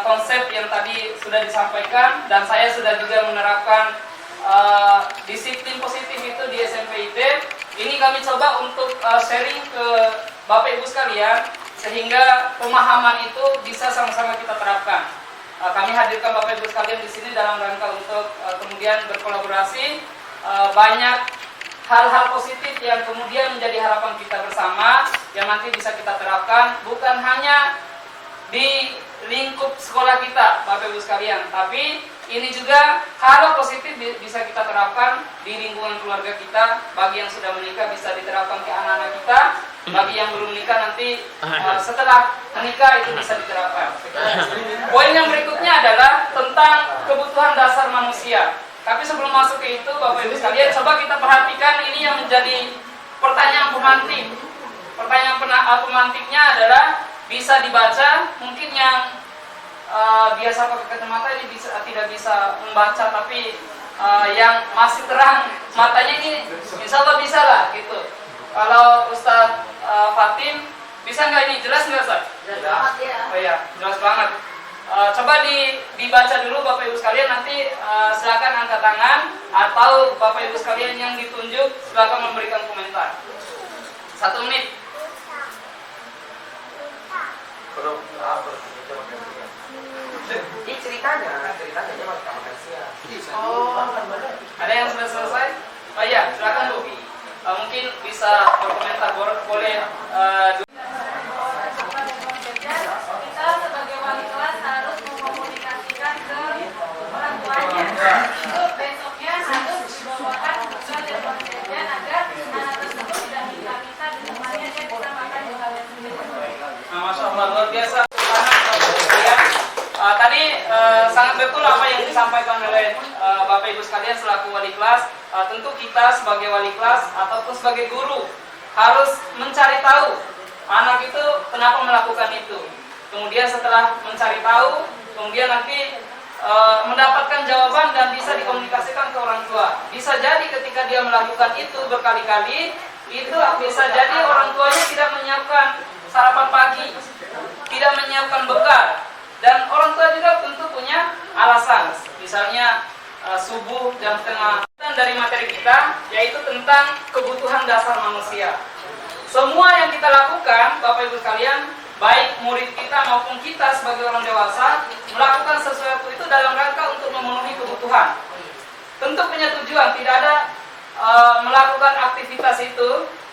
konsep yang tadi sudah disampaikan, dan saya sudah juga menerapkan disiplin positif itu di SMP IT. Ini kami coba untuk sharing ke Bapak Ibu sekalian sehingga pemahaman itu bisa sama-sama kita terapkan. Kami hadirkan Bapak Ibu sekalian di sini dalam rangka untuk kemudian berkolaborasi. Banyak hal-hal positif yang kemudian menjadi harapan kita bersama yang nanti bisa kita terapkan bukan hanya di lingkup sekolah kita, Bapak Ibu sekalian, tapi ini juga hal positif bisa kita terapkan di lingkungan keluarga kita. Bagi yang sudah menikah bisa diterapkan ke anak-anak kita. Bagi yang belum menikah nanti setelah menikah itu bisa diterapkan. Poin yang berikutnya adalah tentang kebutuhan dasar manusia. Tapi sebelum masuk ke itu, Bapak Ibu sekalian, coba kita perhatikan ini yang menjadi pertanyaan pemantik. Pertanyaan pemantiknya adalah bisa dibaca, mungkin yang biasa pakai kacamata ini tidak bisa membaca, tapi yang masih terang matanya ini insya Allah bisa lah gitu. Kalau Ustadz Fatin bisa nggak ini, jelas nggak Ustadz? Jelas banget ya. Oh iya, jelas banget. Coba dibaca dulu Bapak Ibu sekalian, nanti silakan angkat tangan atau Bapak Ibu sekalian yang ditunjuk silakan memberikan komentar. 1 menit. Ini ceritanya dia makan siang. Ada yang sudah selesai? Oh iya, silakan Bu. Mungkin bisa berkomentar, boleh. Kita sebagai wali kelas harus mengkomunikasikan ke orang tuanya. Itu besoknya harus dibawakan buka dan perjanjian agar anak tersebut tidak minta-minta di rumahnya, dia bisa makan di halnya sendiri. Masya Allah, luar biasa. Tadi sangat betul apa yang disampaikan oleh Bapak Ibu sekalian selaku wali kelas. Tentu kita sebagai wali kelas ataupun sebagai guru harus mencari tahu anak itu kenapa melakukan itu. Kemudian setelah mencari tahu, kemudian nanti mendapatkan jawaban dan bisa dikomunikasikan ke orang tua. Bisa jadi ketika dia melakukan itu berkali-kali, itu bisa jadi orang tuanya tidak menyiapkan sarapan pagi, tidak menyiapkan bekal, dan orang tua juga tentu punya alasan. Misalnya subuh jam setengah. Dari materi kita yaitu tentang kebutuhan dasar manusia. Semua yang kita lakukan, Bapak Ibu sekalian, baik murid kita maupun kita sebagai orang dewasa, melakukan sesuatu itu dalam rangka untuk memenuhi kebutuhan. Tentu punya tujuan, tidak ada melakukan aktivitas itu,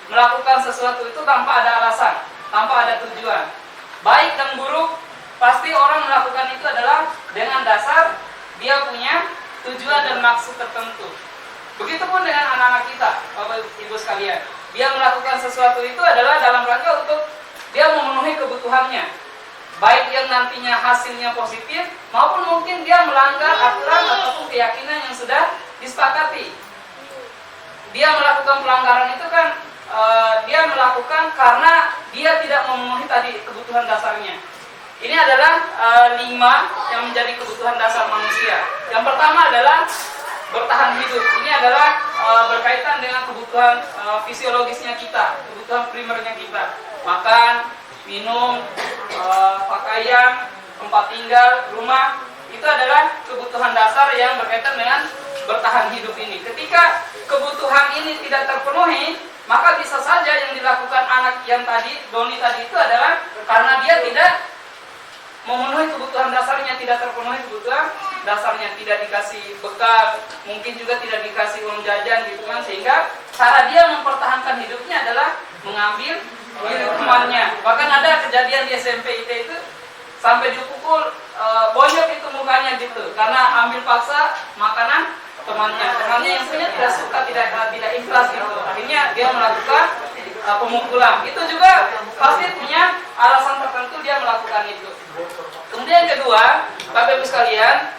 melakukan sesuatu itu tanpa ada alasan, tanpa ada tujuan. Baik dan buruk, pasti orang melakukan itu adalah dengan dasar dia punya tujuan dan maksud tertentu. Begitupun dengan anak-anak kita, Bapak Ibu sekalian. Dia melakukan sesuatu itu adalah dalam rangka untuk dia memenuhi kebutuhannya. Baik yang nantinya hasilnya positif, maupun mungkin dia melanggar aturan ataupun keyakinan yang sudah disepakati. Dia melakukan pelanggaran itu kan, dia melakukan karena dia tidak memenuhi tadi kebutuhan dasarnya. Ini adalah 5 yang menjadi kebutuhan dasar manusia. Yang pertama adalah bertahan hidup. Ini adalah berkaitan dengan kebutuhan fisiologisnya kita, kebutuhan primernya kita. Makan, minum, pakaian, tempat tinggal, rumah, itu adalah kebutuhan dasar yang berkaitan dengan bertahan hidup ini. Ketika kebutuhan ini tidak terpenuhi, maka bisa saja yang dilakukan anak yang tadi, Doni tadi itu adalah karena dia tidak memenuhi kebutuhan dasarnya, tidak terpenuhi kebutuhan dasarnya, tidak dikasih bekal, mungkin juga tidak dikasih uang jajan gitu kan, sehingga cara dia mempertahankan hidupnya adalah mengambil milik temannya. Bahkan ada kejadian di SMP IT itu sampai dipukul bonyok itu mukanya gitu, karena ambil paksa makanan temannya yang punya tidak suka, tidak ikhlas gitu. Akhirnya dia melakukan pemukulan. Itu juga pasti punya alasan tertentu dia melakukan itu. Kemudian yang kedua, Bapak Ibu sekalian,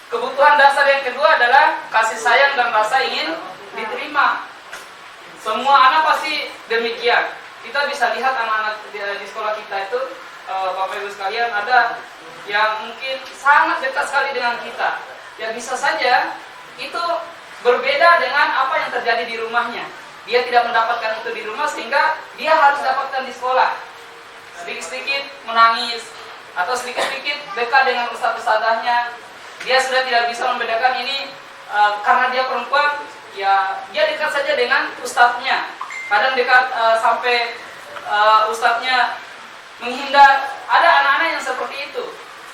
kebutuhan dasar yang kedua adalah kasih sayang dan rasa ingin diterima. Semua anak pasti demikian. Kita bisa lihat anak-anak di sekolah kita itu, Bapak Ibu sekalian, ada yang mungkin sangat dekat sekali dengan kita. Ya bisa saja itu berbeda dengan apa yang terjadi di rumahnya. Dia tidak mendapatkan itu di rumah sehingga dia harus dapatkan di sekolah. Sedikit-sedikit menangis atau sedikit-sedikit dekat dengan ustadz-ustadzahnya. Dia sudah tidak bisa membedakan ini karena dia perempuan, ya dia dekat saja dengan ustadznya. Kadang dekat sampai ustadznya menghindar. Ada anak-anak yang seperti itu.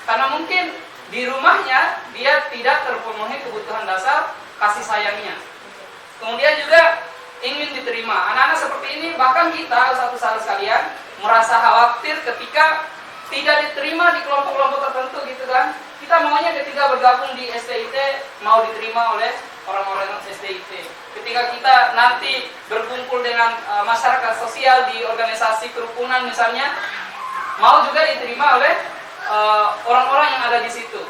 Karena mungkin di rumahnya dia tidak terpenuhi kebutuhan dasar kasih sayangnya. Kemudian juga ingin diterima. Anak-anak seperti ini, bahkan kita ustadz-ustadz sekalian merasa khawatir ketika tidak diterima di kelompok-kelompok tertentu gitu kan. Kita maunya ketika bergabung di STIT mau diterima oleh orang-orang STIT. Ketika kita nanti berkumpul dengan masyarakat sosial di organisasi kerukunan misalnya, mau juga diterima oleh orang-orang yang ada di situ.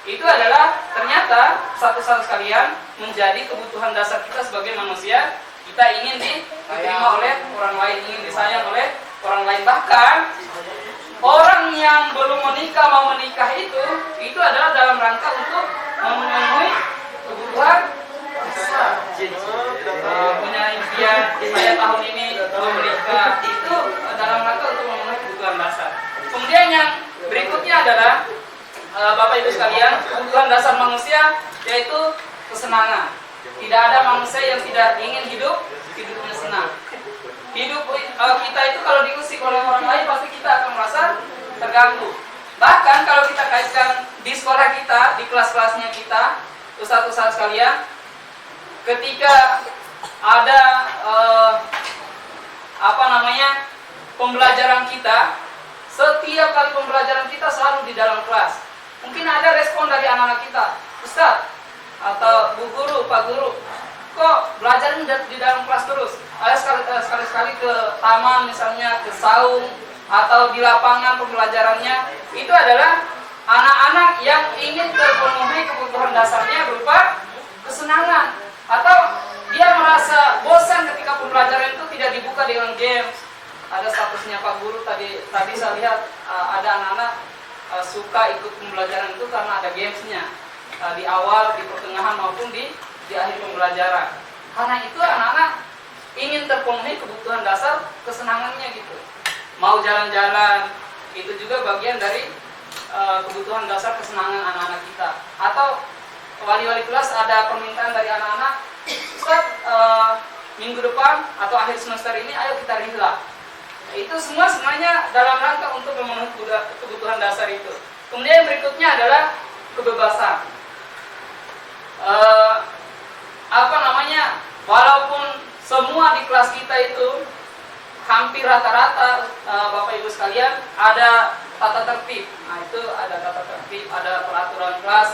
Itu adalah ternyata satu-satu sekalian menjadi kebutuhan dasar kita sebagai manusia. Kita ingin diterima oleh orang lain, ingin disayang oleh orang lain. Bahkan orang yang belum menikah mau menikah itu adalah dalam rangka untuk memenuhi kebutuhan dasar. Punya impian saya tahun ini mau menikah, itu dalam rangka untuk memenuhi kebutuhan dasar. Kemudian yang berikutnya adalah Bapak Ibu sekalian, kebutuhan dasar manusia yaitu kesenangan. Tidak ada manusia yang tidak ingin hidupnya senang. Hidup kita itu kalau diusik oleh orang lain pasti kita akan merasa terganggu. Bahkan kalau kita kaitkan di sekolah kita, di kelas-kelasnya kita, ustadz-ustadz sekalian, ketika ada pembelajaran kita, setiap kali pembelajaran kita selalu di dalam kelas. Mungkin ada respon dari anak-anak kita, Ustadz atau Bu Guru, Pak Guru, kok belajarnya di dalam kelas terus? Ada sekali-sekali ke taman misalnya, ke saung, atau di lapangan pembelajarannya. Itu adalah anak-anak yang ingin terpenuhi kebutuhan dasarnya berupa kesenangan, atau dia merasa bosan ketika pembelajaran itu tidak dibuka dengan games. Ada statusnya Pak Guru tadi saya lihat ada anak-anak suka ikut pembelajaran itu karena ada gamesnya di awal, di pertengahan maupun di akhir pembelajaran. Karena itu anak-anak ingin terpenuhi kebutuhan dasar kesenangannya gitu. Mau jalan-jalan, itu juga bagian dari kebutuhan dasar kesenangan anak-anak kita. Atau wali-wali kelas ada permintaan dari anak-anak, Ustaz, minggu depan atau akhir semester ini ayo kita rihlah. Itu semua sebenarnya dalam rangka untuk memenuhi kebutuhan dasar itu. Kemudian yang berikutnya adalah kebebasan. Walaupun semua di kelas kita itu hampir rata-rata Bapak Ibu sekalian ada tata tertib. Nah, itu ada tata tertib, ada peraturan kelas.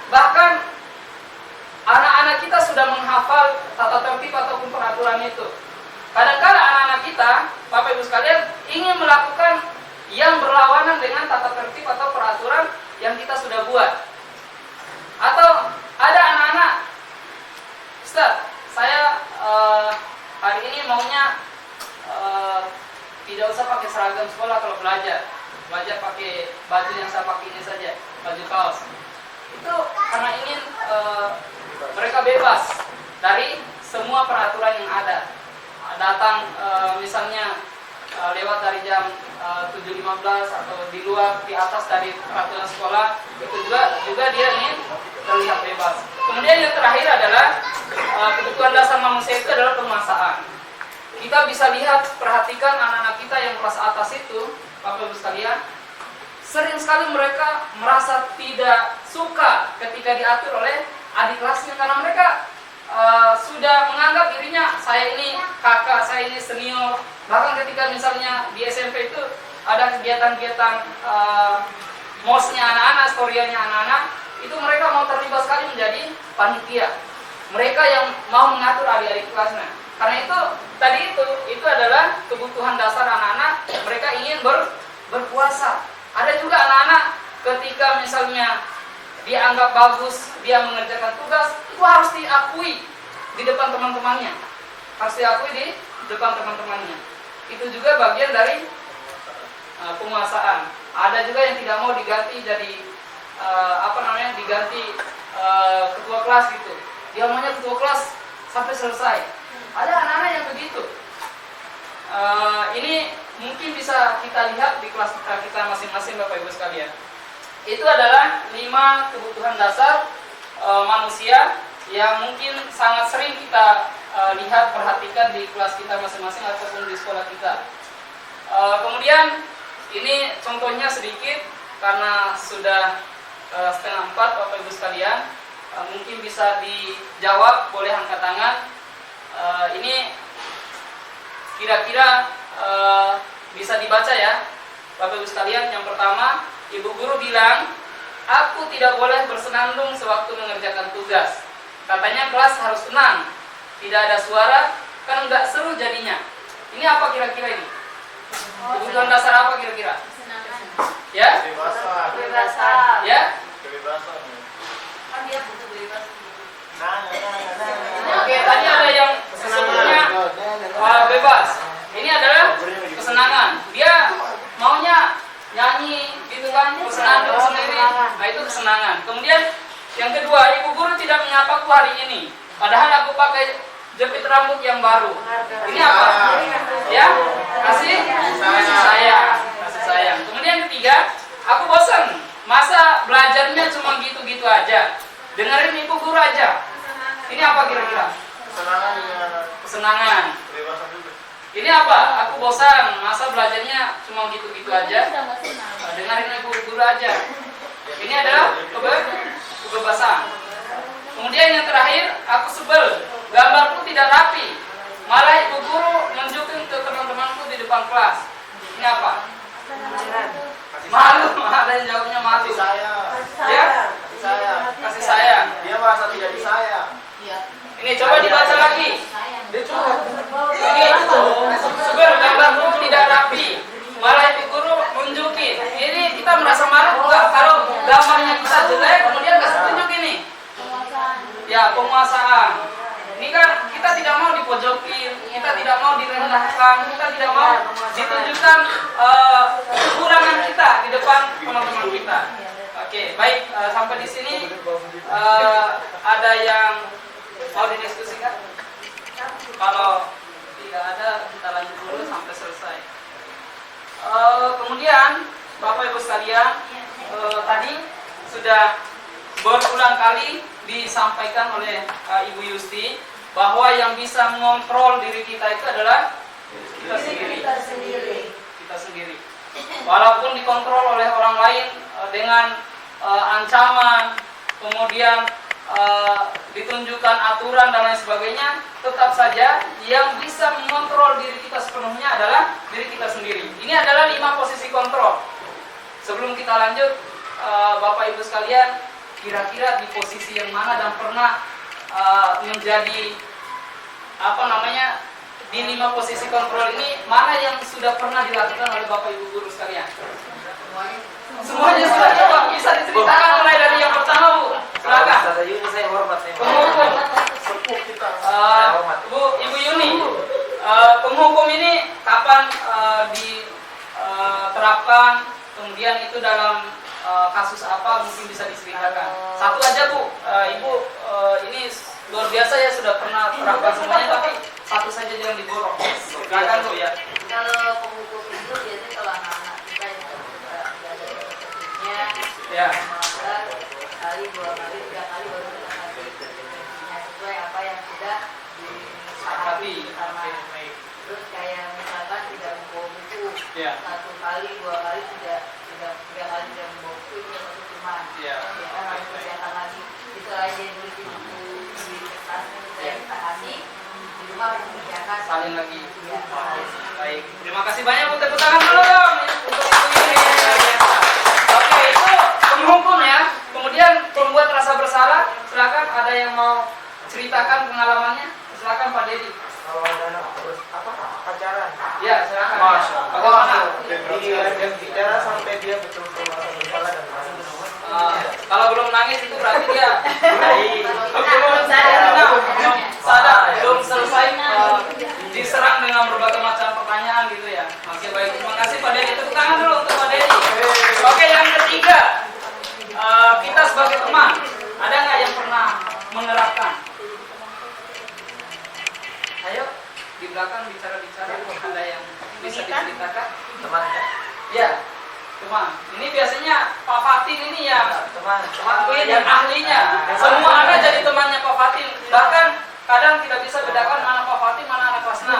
Bahkan anak-anak kita sudah menghafal tata tertib ataupun peraturan itu. Kadang-kadang anak-anak kita, Bapak Ibu sekalian, ingin melakukan yang berlawanan dengan tata tertib atau peraturan yang kita sudah buat. Atau ada anak-anak, Ustaz, saya hari ini maunya tidak usah pakai seragam sekolah kalau belajar pakai baju yang saya pakai ini saja, baju kaos. Itu karena ingin mereka bebas dari semua peraturan yang ada. Datang misalnya lewat dari jam 7.15 atau di luar, di atas dari peraturan sekolah, itu juga dia ingin terlihat bebas. Kemudian yang terakhir adalah kebutuhan dasar manusia itu adalah penguasaan. Kita bisa lihat, perhatikan anak-anak kita yang kelas atas itu, Bapak Ibu sekalian, sering sekali mereka merasa tidak suka ketika diatur oleh adik kelasnya, karena mereka sudah menganggap dirinya, saya ini kakak, saya ini senior. Bahkan ketika misalnya di SMP itu ada kegiatan-kegiatan mosnya anak-anak, storianya anak-anak, itu mereka mau terlibat sekali menjadi panitia. Mereka yang mau mengatur adik-adik kelasnya. Karena itu tadi itu adalah kebutuhan dasar anak-anak. Mereka ingin berkuasa. Ada juga anak-anak ketika misalnya dia anggap bagus, dia mengerjakan tugas, itu harus diakui di depan teman-temannya. Harus diakui di depan teman-temannya. Itu juga bagian dari penguasaan. Ada juga yang tidak mau diganti jadi diganti ketua kelas gitu. Dia maunya ketua kelas sampai selesai. Ada anak-anak yang begitu. Ini mungkin bisa kita lihat di kelas kita masing-masing, Bapak Ibu sekalian. Itu adalah 5 kebutuhan dasar manusia yang mungkin sangat sering kita lihat, perhatikan di kelas kita masing-masing ataupun di sekolah kita. Kemudian ini contohnya sedikit karena sudah 3:30, Bapak Ibu sekalian. Mungkin bisa dijawab, boleh angkat tangan. Ini kira-kira bisa dibaca ya, Bapak Ibu sekalian. Yang pertama, Ibu guru bilang, aku tidak boleh bersenandung sewaktu mengerjakan tugas. Katanya kelas harus tenang, tidak ada suara, kan nggak seru jadinya. Ini apa kira-kira ini? Kebutuhan dasar apa kira-kira? Ya? Kebebasan. Ya? Kan dia butuh bebas. Oke, tadi ada yang sebetulnya bebas. Ini adalah kesenangan. Dia maunya nyanyi gitu kan, bersenandung sendiri. Nah, itu kesenangan. Kemudian yang kedua, Ibu guru tidak menyapaku hari ini, padahal aku pakai jepit rambut yang baru. Ini apa? Ya, kasih sayang. Kemudian yang ketiga, aku bosan. Masa belajarnya cuma gitu-gitu aja. Dengerin Ibu guru aja. Ini apa kira-kira? Kesenangan. Ini apa? Aku bosan. Masa belajarnya cuma gitu-gitu aja. Dengerin Ibu guru aja. Ini adalah kebebasan. Kemudian yang terakhir, aku sebel. Gambarku tidak rapi. Malah Ibu guru nunjukin ke teman-temanku di depan kelas. Ini apa? Malu. Ada yang jawabnya malu. Ya? Kasih sayang. Dia merasa tidak disayang. Ini coba dibaca lagi. Ini sebel, gambarku tidak rapi. Malah Ibu guru nunjukin. Ini kita merasa malu. Oke, baik, sampai di sini ada yang mau didiskusikan? Kalau tidak ada, kita lanjut dulu sampai selesai. Kemudian Bapak Ibu sekalian, tadi sudah berulang kali disampaikan oleh Ibu Yusti bahwa yang bisa mengontrol diri kita itu adalah kita sendiri. Kita sendiri. Walaupun dikontrol oleh orang lain dengan ancaman, kemudian ditunjukkan aturan dan lain sebagainya, tetap saja yang bisa mengontrol diri kita sepenuhnya adalah diri kita sendiri. Ini adalah 5 posisi kontrol. Sebelum kita lanjut, Bapak Ibu sekalian, kira-kira di posisi yang mana dan pernah menjadi di 5 posisi kontrol ini, mana yang sudah pernah dilakukan oleh Bapak Ibu guru sekalian? Semuanya sudah coba, bisa diceritakan mulai dari yang pertama, Bu. Silakan. Saya hormat. Penghukum. Ibu Yuni, penghukum ini kapan diterapkan? Kemudian itu dalam kasus apa, mungkin bisa diceritakan. Satu aja, Bu. Ibu ini luar biasa ya, sudah pernah terapkan semuanya, tapi satu saja jangan diborong. Silakan, Bu ya. Kalau penghukum itu biasanya kalau anak-anak kita yang tidak ada efektifnya, Ya. sekali, 2 kali, 3 kali baru kita kasih efektifnya sesuai apa yang sudah disepakati bersama. Terus kayak misalkan tidak membawa buku, Ya. 1 kali, 2 kali tidak 3 kali tidak membawa buku, itu satu cuma. Ya. Ya kan harus persiapan lagi. Itu aja yang beli buku di tasnya saya kita kasih di rumah harus dikerjakan. Salin lagi. Ya. Baik, terima kasih banyak, Bu. Tepuk tangan dulu dong untuk Ibu ini. Oke, itu penghukum ya. Kemudian pembuat rasa bersalah, silakan, ada yang mau ceritakan pengalamannya? Silakan Pak Dedi. Kalau ada anak pacaran, Ya, silakan. Bagaimana? dia bicara sampai dia betul-betul merasa bersalah dan merasa Kalau belum nangis itu berarti dia baik. belum selesai diserang dengan berbagai macam pertanyaan gitu ya. Oke, baik, terima kasih Pak Dedi. Tepuk tangan dulu untuk Pak Dedi. Oke, yang ketiga, kita sebagai teman, ada nggak yang pernah menerapkan? Ayo, di belakang bicara-bicara, ada yang bisa diceritakan? Teman ya? Ya, teman. Ini biasanya Pak Fatin ini yang Teman. yang ahlinya. Semua anak jadi temannya Pak Fatin. Bahkan kadang tidak bisa bedakan mana Pak Fatin, mana anak kelas 6.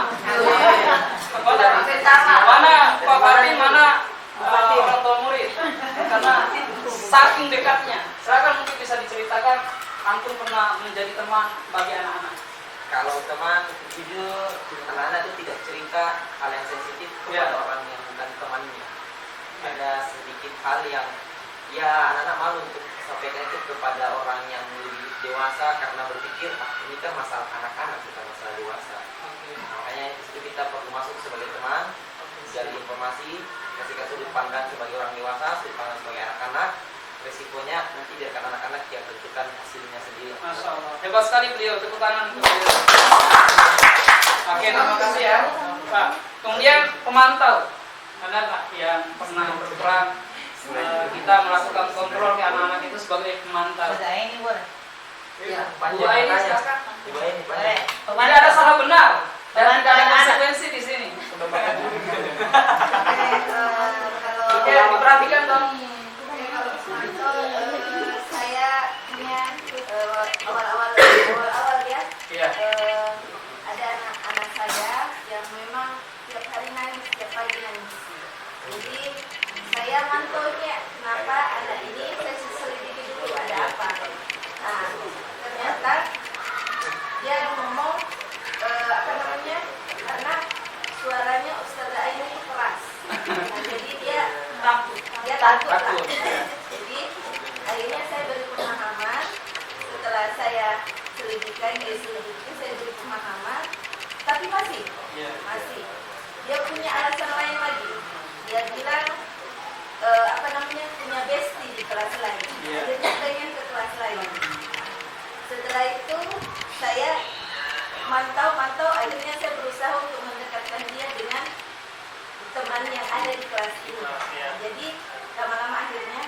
Mana Pak Fatin, mana orang tua murid. Karena saking dekatnya. Silakan, mungkin bisa diceritakan, antum pernah menjadi teman bagi anak-anak. Kalau teman jujur, anak-anak itu tidak cerita hal yang sensitif kepada orang yang bukan temannya. Ada sedikit hal yang ya anak-anak malu untuk sampaikan itu kepada orang yang lebih dewasa karena berpikir ini kan masalah anak-anak bukan masalah dewasa. Makanya itu kita perlu masuk sebagai teman, cari informasi, kasih sudut pandang sebagai orang dewasa, sudut pandang sebagai anak-anak. Resikonya nanti biarkan anak-anak yang tentukan hasilnya sendiri. Masya Allah, hebat sekali beliau. Tepuk tangan untuk beliau. Oke, terima kasih ya Pak. Kemudian pemantau, ada nggak yang pernah berperan kita melakukan kontrol ke anak-anak itu sebagai pemantau? ini boleh. Ya, Bu Aini, silakan. Ibu ini banyak. Tidak ada salah benar dan tidak ada konsekuensi di sini. Oke, diperhatikan dong. Saya punya awal-awal ya. Iya. Ada anak saya yang memang tiap hari nangis, tiap pagi nangis. Jadi saya mantaunya kenapa anak ini, saya selidiki dulu ada apa. Nah, ternyata dia ngomong karena suaranya Ustazah Aini itu keras. Nah, jadi dia takut lah. Jadi akhirnya saya beri pemahaman. Setelah saya selidiki, saya beri pemahaman. Tapi masih. Dia punya alasan lain lagi. Dia bilang punya bestie di kelas lain. Dia pengen ke kelas lain. Setelah itu saya mantau, akhirnya saya berusaha untuk mendekatkan dia dengan teman yang ada di kelas ini. Jadi lama-lama akhirnya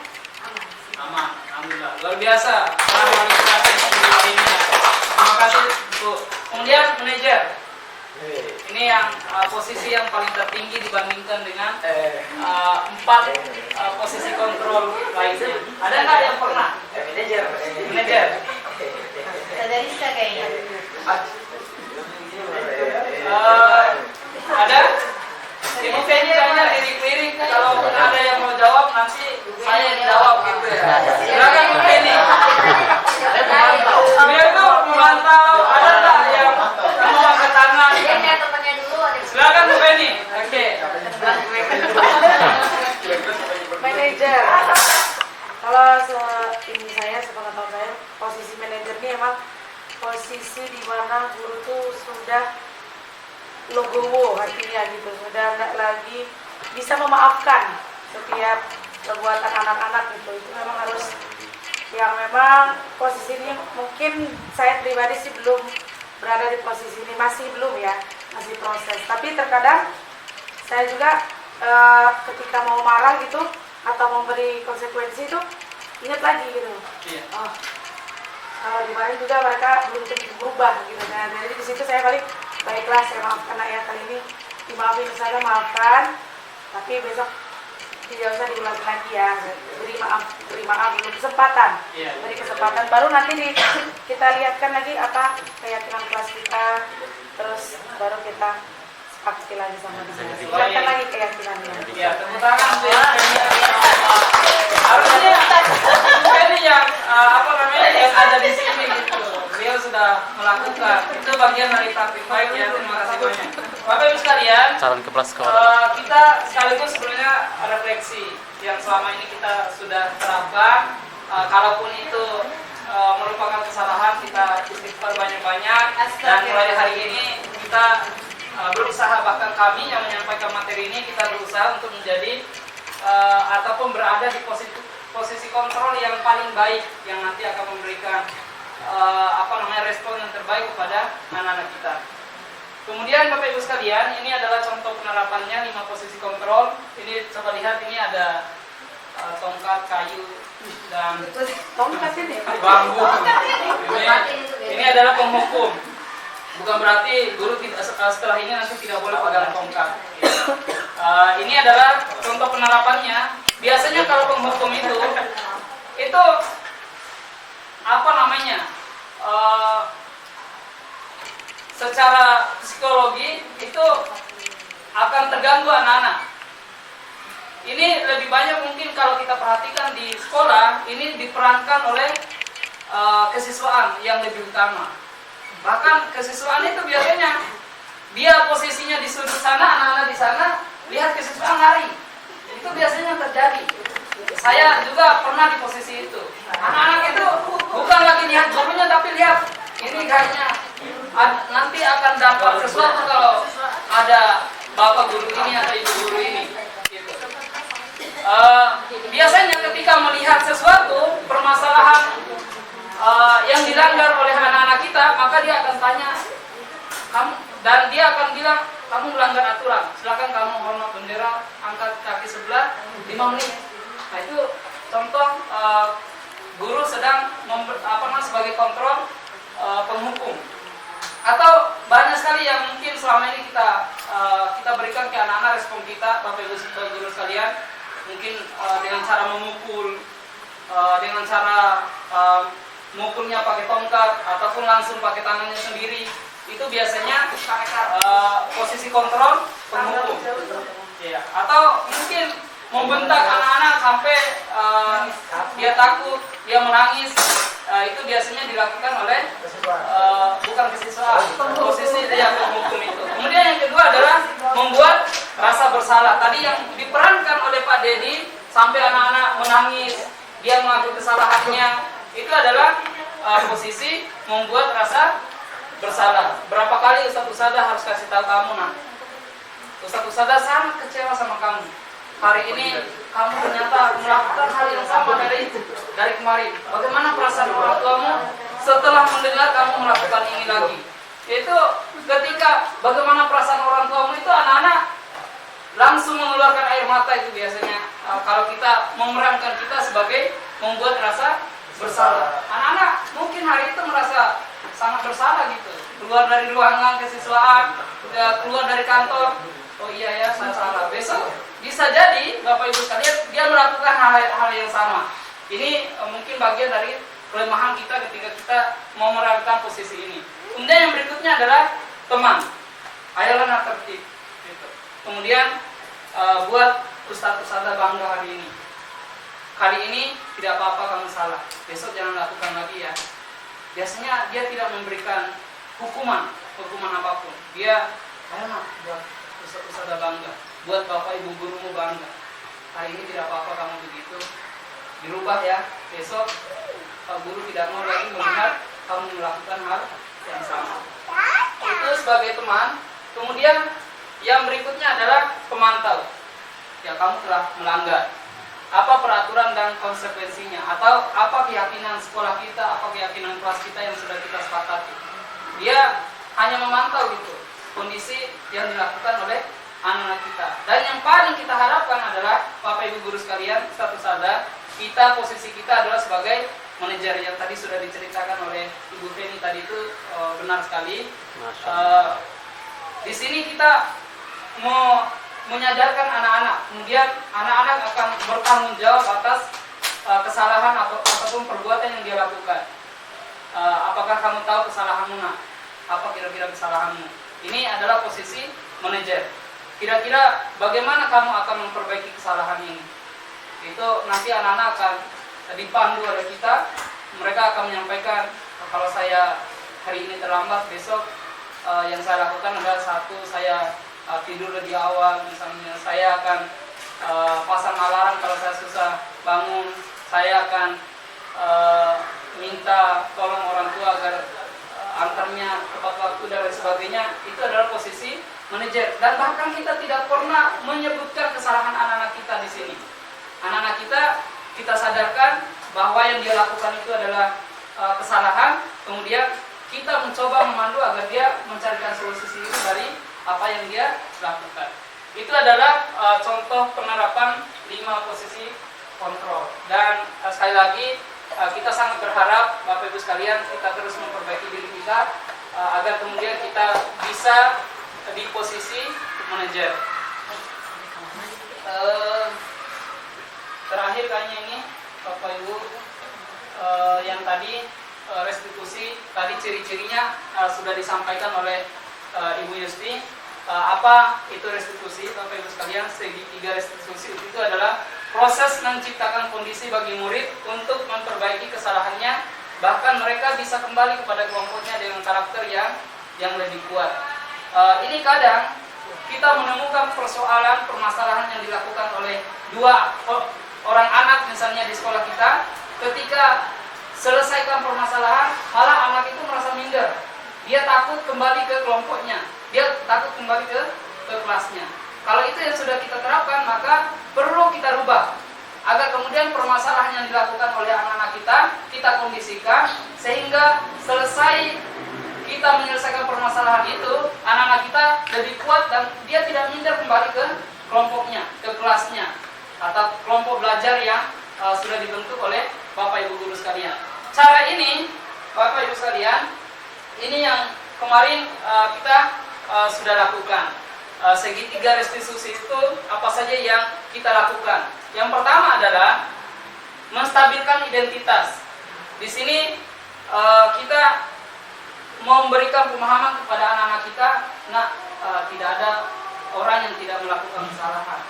aman. Aman, alhamdulillah. Luar biasa. Kualifikasi untuk ini ya. Terima kasih Bu. Kemudian manajer. Ini yang posisi yang paling tertinggi dibandingkan dengan 4 posisi kontrol lainnya. Ada nggak yang pernah? Manajer. Sadarista kayaknya. Ada? Ibu Feni kayaknya lirik-lirik. Kalau ada yang mau jawab nanti saya yang jawab gitu ya. Silakan Bu Feni. Beliau itu memantau. Ada nggak yang mau angkat tangan? temannya dulu ada. Silakan Bu Feni. Oke. Manajer. Kalau ini saya sepengetahuan saya, posisi manajer ini emang posisi di mana guru tuh sudah logowo artinya gitu, sudah nggak lagi bisa memaafkan setiap perbuatan anak-anak gitu. Itu memang harus yang memang posisi ini mungkin saya pribadi sih belum berada di posisi ini, masih belum ya, masih proses. Tapi terkadang saya juga ketika mau marah gitu atau memberi konsekuensi itu ingat lagi gitu. Iya. Oh, kalau kemarin juga mereka belum tentu berubah gitu. Nah, jadi di situ saya balik, baiklah saya maafkan ayah kali ini, dimaafin saya, maafkan, tapi besok tidak usah diulang lagi ya. Beri maaf, beri kesempatan, Iya. beri kesempatan. Baru nanti kita lihatkan lagi apa keyakinan kelas kita, terus baru kita sepakati lagi sama dia. Lihatkan lagi keyakinannya. Ya, tepuk tangan Bu Feni. Harusnya Bu Feni yang yang ada di sini gitu. Beliau sudah melakukan. Itu bagian dari praktik baik ya. Terima kasih banyak. Bapak Ibu sekalian, kita sekaligus sebenarnya refleksi yang selama ini kita sudah terapkan. Kalaupun itu merupakan kesalahan, kita istighfar banyak-banyak. Dan mulai hari ini kita berusaha, bahkan kami yang menyampaikan materi ini, kita berusaha untuk menjadi ataupun berada di posisi kontrol yang paling baik, yang nanti akan memberikan respon yang terbaik kepada anak-anak kita. Kemudian Bapak Ibu sekalian, ini adalah contoh penerapannya 5 posisi kontrol. Ini coba lihat, ini ada tongkat, kayu, dan Tongkat ini. bambu. Ini adalah penghukum. Bukan berarti guru setelah ini nanti tidak boleh pegang tongkat. Ini adalah contoh penerapannya. Biasanya kalau penghukum itu secara psikologi itu akan terganggu anak-anak. Ini lebih banyak mungkin kalau kita perhatikan di sekolah, ini diperankan oleh kesiswaan yang lebih utama. Bahkan kesiswaan itu biasanya dia posisinya di sudut sana, anak-anak di sana, lihat kesiswaan lari. Itu biasanya terjadi. Saya juga pernah di posisi itu. Anak-anak itu bukan lagi lihat gurunya, tapi lihat ini kayaknya nanti akan dapat sesuatu kalau ada bapak guru ini atau ibu guru ini. Gitu. Biasanya ketika melihat sesuatu permasalahan yang dilanggar oleh anak-anak kita, maka dia akan tanya kamu, dan dia akan bilang kamu melanggar aturan. Silakan kamu hormat bendera, angkat kaki sebelah 5 menit. Nah itu contoh guru sedang sebagai kontrol penghukum. Atau banyak sekali yang mungkin selama ini kita berikan ke anak-anak, respon kita, Bapak Ibu guru sekalian, mungkin dengan cara memukul, dengan cara mukulnya pakai tongkat ataupun langsung pakai tangannya sendiri. Itu biasanya posisi kontrol penghukum. Ya. Atau mungkin membentak anak-anak sampai dia takut, dia menangis. Itu biasanya dilakukan oleh bukan kesiswaan, posisi yang penghukum itu. Kemudian yang kedua adalah membuat rasa bersalah. Tadi yang diperankan oleh Pak Dedi sampai anak-anak menangis, dia mengaku kesalahannya, itu adalah posisi membuat rasa bersalah. Berapa kali Ustadz harus kasih tahu kamu, nak, Ustadz sangat kecewa sama kamu. Hari ini kamu ternyata melakukan hal yang sama dari kemarin. Bagaimana perasaan orang tuamu setelah mendengar kamu melakukan ini lagi? Itu ketika bagaimana perasaan orang tuamu itu, anak-anak langsung mengeluarkan air mata itu biasanya. kalau kita memerankan kita sebagai membuat rasa bersalah. Anak-anak mungkin hari itu merasa sangat bersalah gitu. Keluar dari ruangan kesiswaan, keluar dari kantor, oh iya ya saya salah. Besok bisa jadi Bapak Ibu sekalian dia melakukan hal yang sama. Ini mungkin bagian dari kelemahan kita ketika kita mau meragukan posisi ini. Kemudian yang berikutnya adalah teman. Ayolah nak tertib. Gitu. Kemudian buat ustadz-ustadzah bangga hari ini. Kali ini tidak apa-apa kamu salah. Besok jangan lakukan lagi ya. Biasanya dia tidak memberikan hukuman apapun. Dia ayo nak buat ustadz-ustadzah bangga, buat bapak ibu gurumu bangga. Hari ini tidak apa-apa kamu begitu. Dirubah ya. Besok guru tidak mau lagi melihat kamu melakukan hal yang sama. Itu sebagai teman. Kemudian yang berikutnya adalah pemantau. Ya, kamu telah melanggar. Apa peraturan dan konsekuensinya? Atau apa keyakinan sekolah kita, apa keyakinan kelas kita yang sudah kita sepakati? Dia hanya memantau gitu kondisi yang dilakukan oleh anak-anak kita. Dan yang paling kita harapkan adalah Bapak Ibu guru sekalian, ustadz-ustadzah, kita posisi kita adalah sebagai manajer yang tadi sudah diceritakan oleh Ibu Feni tadi itu benar sekali. Di sini kita mau menyadarkan anak-anak, kemudian anak-anak akan bertanggung jawab atas kesalahan ataupun perbuatan yang dia lakukan. Apakah kamu tahu kesalahanmu nak? Apa kira-kira kesalahanmu? Ini adalah posisi manajer. Kira-kira bagaimana kamu akan memperbaiki kesalahan ini? Itu nanti anak-anak akan dipandu oleh kita. Mereka akan menyampaikan, kalau saya hari ini terlambat, besok yang saya lakukan adalah satu, saya tidur lebih awal, misalnya saya akan pasang alarm kalau saya susah bangun, saya akan minta tolong orang tua agar antarnya tepat waktu dan lain sebagainya. Itu adalah posisi manajer. Dan bahkan kita tidak pernah menyebutkan kesalahan anak-anak kita di sini. Anak-anak kita sadarkan bahwa yang dia lakukan itu adalah kesalahan, kemudian kita mencoba memandu agar dia mencarikan solusi sendiri dari apa yang dia lakukan. Itu adalah contoh penerapan 5 posisi kontrol. Dan sekali lagi kita sangat berharap Bapak Ibu sekalian kita terus memperbaiki diri kita agar kemudian kita bisa di posisi manajer. Terakhir kayaknya ini Bapak Ibu yang tadi restitusi, tadi ciri-cirinya sudah disampaikan oleh Ibu Yusti. Apa itu restitusi? Bapak Ibu sekalian, segitiga restitusi itu adalah proses menciptakan kondisi bagi murid untuk memperbaiki kesalahannya, bahkan mereka bisa kembali kepada kelompoknya dengan karakter yang lebih kuat. Ini kadang kita menemukan permasalahan yang dilakukan oleh 2 orang anak misalnya di sekolah kita. Ketika selesaikan permasalahan, malah anak itu merasa minder. Dia takut kembali ke kelompoknya, dia takut kembali ke kelasnya. Kalau itu yang sudah kita terapkan, maka perlu kita rubah agar kemudian permasalahan yang dilakukan oleh anak-anak kita kondisikan sehingga selesai kita menyelesaikan permasalahan itu, anak-anak kita lebih kuat dan dia tidak minder kembali ke kelompoknya, ke kelasnya atau kelompok belajar yang sudah dibentuk oleh Bapak Ibu guru sekalian. Cara ini Bapak Ibu sekalian, ini yang kemarin kita sudah lakukan. Segitiga restitusi itu apa saja yang kita lakukan? Yang pertama adalah menstabilkan identitas. Di sini kita memberikan pemahaman kepada anak-anak kita, tidak ada orang yang tidak melakukan kesalahan.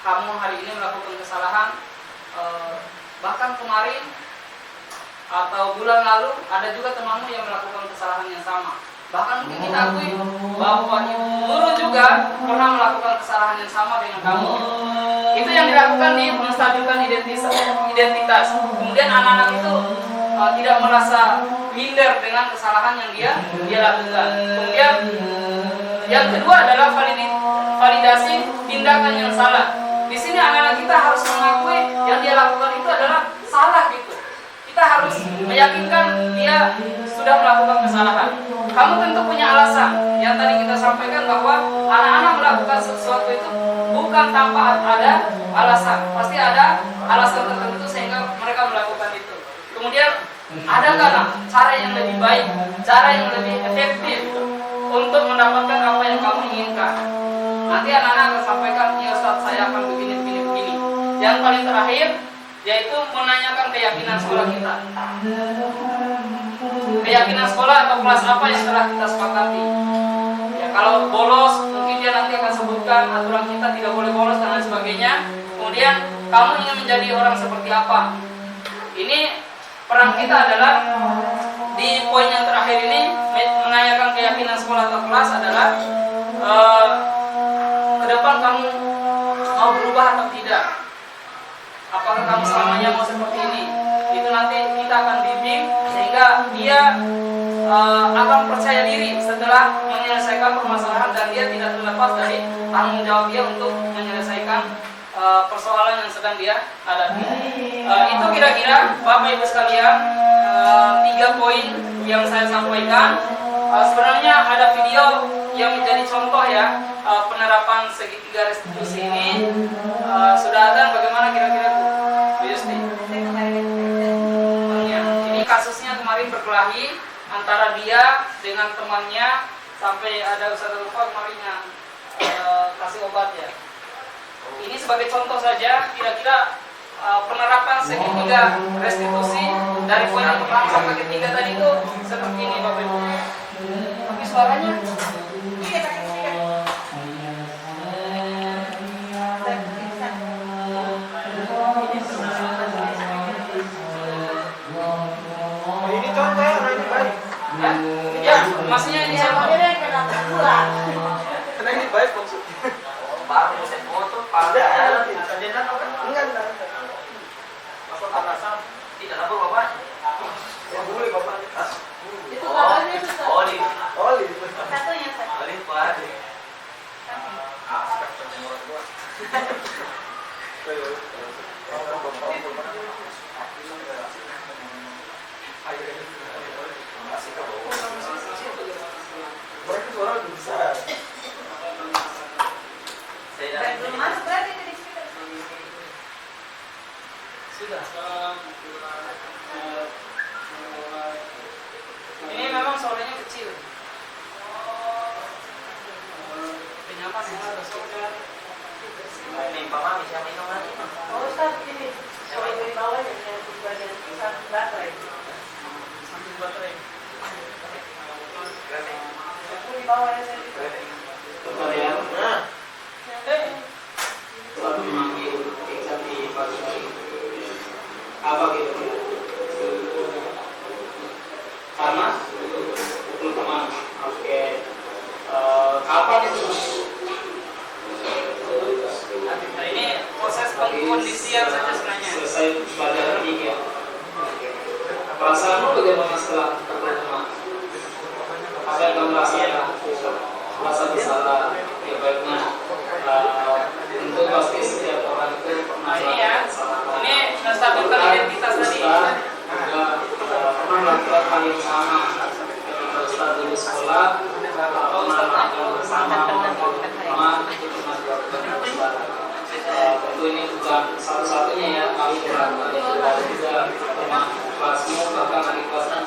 Kamu hari ini melakukan kesalahan, bahkan kemarin atau bulan lalu ada juga temanmu yang melakukan kesalahan yang sama. Bahkan mungkin kita akui bahwa guru juga pernah melakukan kesalahan yang sama dengan kamu. Itu yang dilakukan di menstabilkan identitas. Kemudian anak-anak itu tidak merasa minder dengan kesalahan yang dia lakukan. Kemudian yang kedua adalah validasi tindakan yang salah. Di sini anak-anak kita harus mengakui yang dia lakukan itu adalah salah gitu. Kita harus meyakinkan dia sudah melakukan kesalahan. Kamu tentu punya alasan. Yang tadi kita sampaikan bahwa anak-anak melakukan sesuatu itu bukan tanpa ada alasan. Pasti ada alasan tertentu sehingga mereka melakukan itu. Kemudian ada nggak cara yang lebih baik, cara yang lebih efektif untuk mendapatkan apa yang kamu inginkan? Nanti anak-anak akan sampaikan, ya Ustaz, saya akan begini. Yang paling terakhir yaitu menanyakan keyakinan sekolah kita. Keyakinan sekolah atau kelas apa yang telah kita sepakati. Ya, kalau bolos, mungkin dia nanti akan sebutkan aturan kita tidak boleh bolos dan lain sebagainya. Kemudian kamu ingin menjadi orang seperti apa? Ini peran kita adalah di poin yang terakhir ini menanyakan keyakinan sekolah atau kelas adalah ke depan kamu mau berubah atau tidak? Apakah kamu selamanya mau seperti ini? Itu nanti kita akan bimbing sehingga dia akan percaya diri setelah menyelesaikan permasalahan dan dia tidak terlepas dari tanggung jawab dia untuk menyelesaikan persoalan yang sedang dia hadapi. Itu kira-kira Bapak Ibu sekalian 3 poin yang saya sampaikan. Sebenarnya ada video yang menjadi contoh ya penerapan segitiga restitusi ini. Sudah ada bagaimana kira-kira Bu Yusti? Ini kasusnya kemarin berkelahi antara dia dengan temannya sampai ada Ustaz lupa kemarin yang kasih obat ya. Ini sebagai contoh saja kira-kira penerapan segitiga restitusi dari poin yang pertama sampai ketiga tadi itu seperti ini Bapak Ibu. Tapi suaranya Ini contoh yang baik. ya, maksudnya ini contoh. Karena ini baik maksudnya. Baru saya foto, Ada, pada enggak. masuk atasan tidak lapor bapak. Ya boleh bapak. Itu kabarnya susah. Oli, Oli. Satunya Ustaz. Oli Pak. Mereka suara lebih besar. Saya dari Belum masuk berarti ke situ. Sudah. Ini memang suaranya kecil. Penyapa sih harus kita. ini Pak Mami siapa ini namanya? Oh Ustaz, ini. Coba di bawah ya, yang bagian satu baterai. Sambil baterai. Itu di bawah ya saya. Nah, Selalu memanggil exam di pagi hari. Apa gitu? Karena pukul kemana? Oke. Kapan itu? Nah, ini proses pengkondisian saja sebenarnya. Selesai pelajaran ini ya. Perasaanmu bagaimana setelah terima? Apa yang kamu rasakan? Merasa bersalah, ya baiknya. Tentu pasti setiap orang itu pernah ini menstabilkan identitas tadi. Juga pernah melakukan hal yang sama. Ketika Ustaz dulu sekolah, pernah melakukan bersama teman-teman itu pernah dilakukan Ustaz. Tentu ini bukan satu-satunya ya kami melakukan itu. Ada juga teman kelasmu bahkan adik kelasnya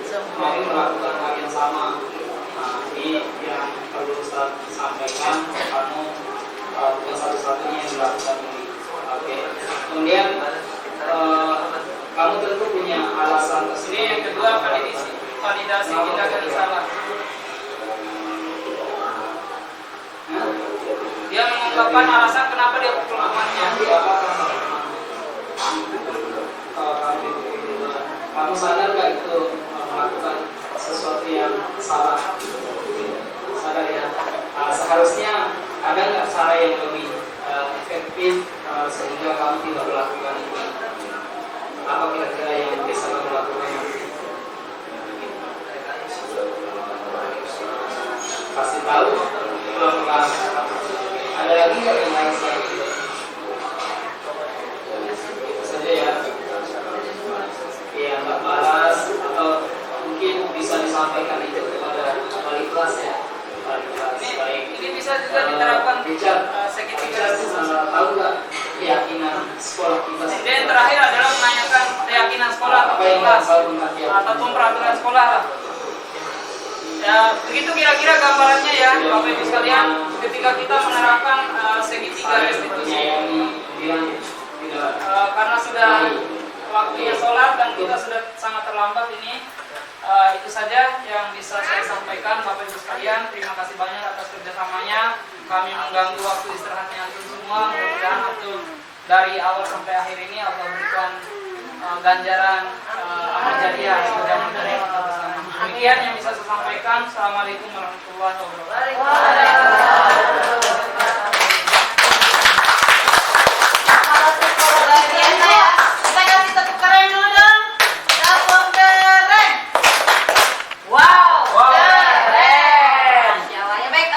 kemarin melakukan hal yang sama. Nah, ini yang perlu Ustaz sampaikan, kamu bukan satu-satunya yang melakukan ini. Oke. Kemudian kamu tentu punya alasan tersendiri. Yang kedua validasi tindakan salah. Dia mengungkapkan alasan kenapa dia pukul temannya. Kamu sadar nggak itu melakukan sesuatu yang salah? Sadar ya. Seharusnya ada nggak cara yang lebih efektif sehingga kamu tidak melakukan itu? Apa kira-kira yang bisa kamu lakukan? Kasih tahu. Ada lagi nggak yang lain selain itu? Itu saja ya. Ya nggak balas atau mungkin bisa disampaikan itu kepada wali kelas ya. Ini bisa juga diterapkan Kemudian terakhir adalah menanyakan keyakinan sekolah atau kelas ataupun peraturan sekolah lah. Ya, begitu kira-kira gambarannya ya, Bapak Ibu sekalian, ketika kita menerapkan segitiga restitusi karena sudah waktunya sholat dan kita sudah sangat terlambat ini, itu saja yang bisa saya sampaikan Bapak Ibu sekalian. Terima kasih banyak atas kerjasamanya. Kami mengganggu waktu istirahatnya antum semua. Mudah-mudahan antum dari awal sampai akhir ini Allah berikan ganjaran amal jariah semoga dari kita bersama. Demikian yang bisa saya sampaikan. Assalamualaikum warahmatullahi wabarakatuh. Kita kasih tepuk keren dulu dong. Tepuk keren. Wow, keren. Ya baik,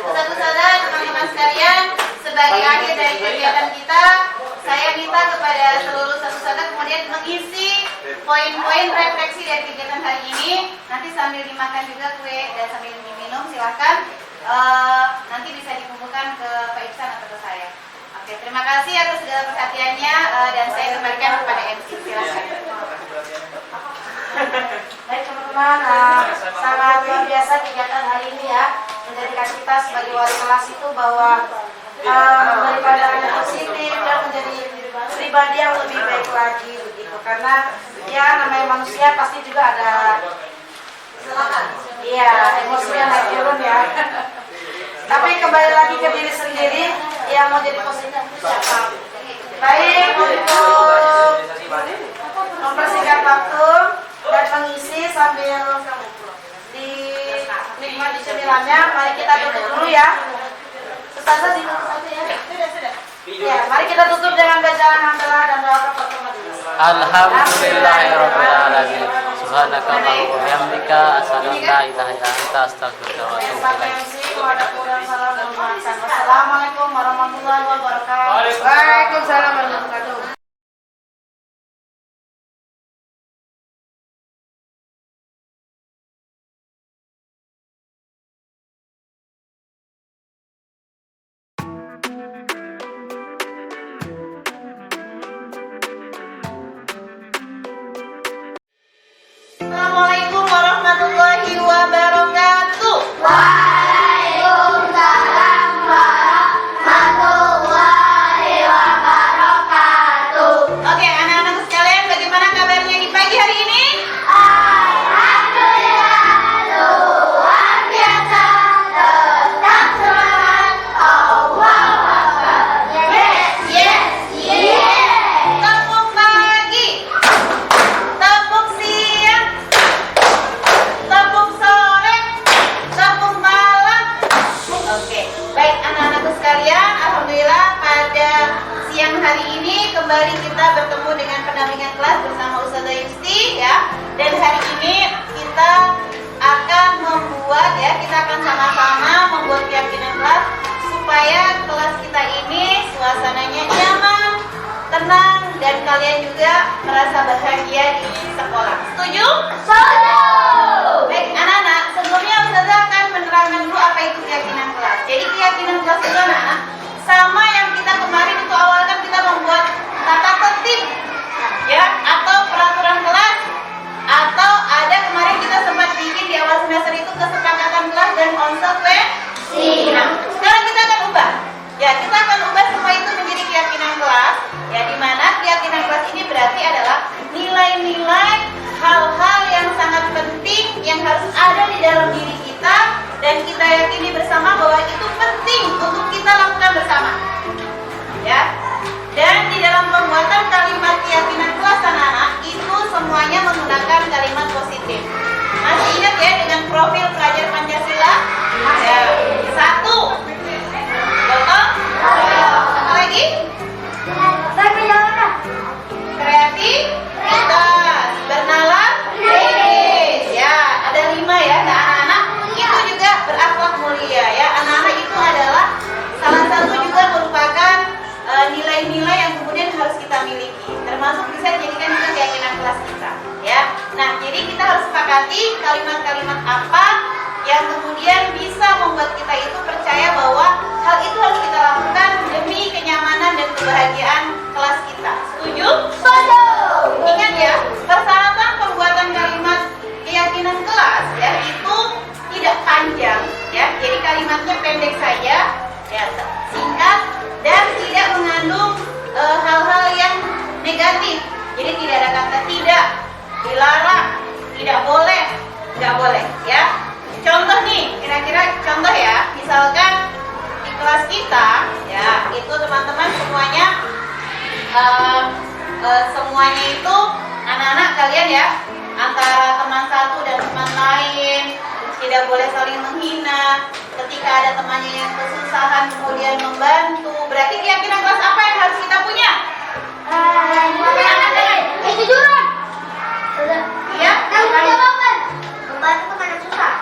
ustaz-ustazah, teman-teman sekalian, sebagai akhir dari kegiatan kita, saya minta kepada seluruh ustaz-ustazah kemudian mengisi poin-poin refleksi dari kegiatan hari ini. Nanti sambil dimakan juga kue dan sambil diminum, silahkan. Nanti bisa dikumpulkan ke Pak Iksan atau ke saya. Oke, terima kasih atas segala perhatiannya dan saya kembalikan kepada MC. Silahkan. Baik teman-teman, sangat luar biasa kegiatan hari ini ya, menjadikan kita sebagai wali kelas itu bahwa memberi pandangan yang positif dan menjadi pribadi yang lebih baik lagi begitu. Karena ya namanya manusia pasti juga ada kesalahan. Iya, emosinya naik turun ya. Tapi kembali lagi ke diri sendiri yang mau jadi positif itu siapa? Baik, untuk mempersingkat waktu dan mengisi sambil dinikmati cemilannya, mari kita tutup dulu ya. Ustazah ditutup saja ya. Sudah. Ya, mari kita tutup dengan bacaan hamdalah dan doa kafaratul majelis. Alhamdulillahirobbilalamin. Subhanaka Allahumma wa bihamdika asyhadu an la ilaha illa anta astaghfiruka wa atubu ilaik. Wassalamualaikum warahmatullahi wabarakatuh. Waalaikumsalam warahmatullahi wabarakatuh. Assalamualaikum warahmatullahi wabarakatuh. Waalaikumsalam warahmatullahi wabarakatuh. Oke, anak-anak sekalian, bagaimana kabarnya di pagi hari ini? Alhamdulillah, luar biasa, tetap semangat, Allahu Akbar. Yes. Tepuk pagi, tepuk siang, tepuk sore, tepuk malam. Oke, baik anak-anakku sekalian, alhamdulillah pada siang hari ini kembali kita bertemu dengan pendampingan kelas bersama Ustazah Yusti ya. Dan hari ini kita akan kita akan sama-sama membuat keyakinan kelas supaya kelas kita ini suasananya nyaman, tenang, dan kalian juga merasa bahagia di sekolah. Setuju? Setuju. Baik anak-anak, sebelumnya Ustazah akan menerangkan dulu apa itu keyakinan kelas. Jadi keyakinan kelas itu anak-anak sama yang kita kemarin itu awal kan kita membuat tata tertib ya, atau peraturan kelas, atau ada kemarin kita sempat bikin di awal semester itu kesepakatan kelas dan konsekuensi. Nah, sekarang kita akan ubah. Ya, kita akan ubah semua itu menjadi keyakinan kelas. Ya, di mana keyakinan kelas ini berarti adalah nilai-nilai hal-hal yang sangat penting yang harus ada di dalam diri kita dan kita yakini bersama bahwa itu penting untuk kita lakukan bersama. Ya. Dan di dalam pembuatan kalimat keyakinan kelas anak-anak itu semuanya menggunakan kalimat positif. Masih ingat ya dengan profil pelajar Pancasila? Ya. 1. Betul? Apa lagi? Kreativitas, bernalar, ya ada 5 ya. Nah anak-anak itu juga berakhlak mulia ya. Anak-anak itu adalah salah satu juga merupakan nilai-nilai yang kemudian harus kita miliki, termasuk bisa dijadikan juga keyakinan kelas kita ya. Nah jadi kita harus sepakati kalimat-kalimat apa yang kemudian bisa membuat kita itu percaya bahwa hal itu harus kita lakukan demi kenyamanan dan kebahagiaan kelas tidak, dilarang, tidak boleh, nggak boleh ya. Contoh nih, kira-kira contoh ya, misalkan di kelas kita ya, itu teman-teman semuanya semuanya itu anak-anak kalian ya, antara teman satu dan teman lain tidak boleh saling menghina. Ketika ada temannya yang kesusahan kemudian membantu, berarti keyakinan kelas apa yang harus kita punya? Kejujuran. Ya, Tanggung jawaban. Membantu teman yang susah.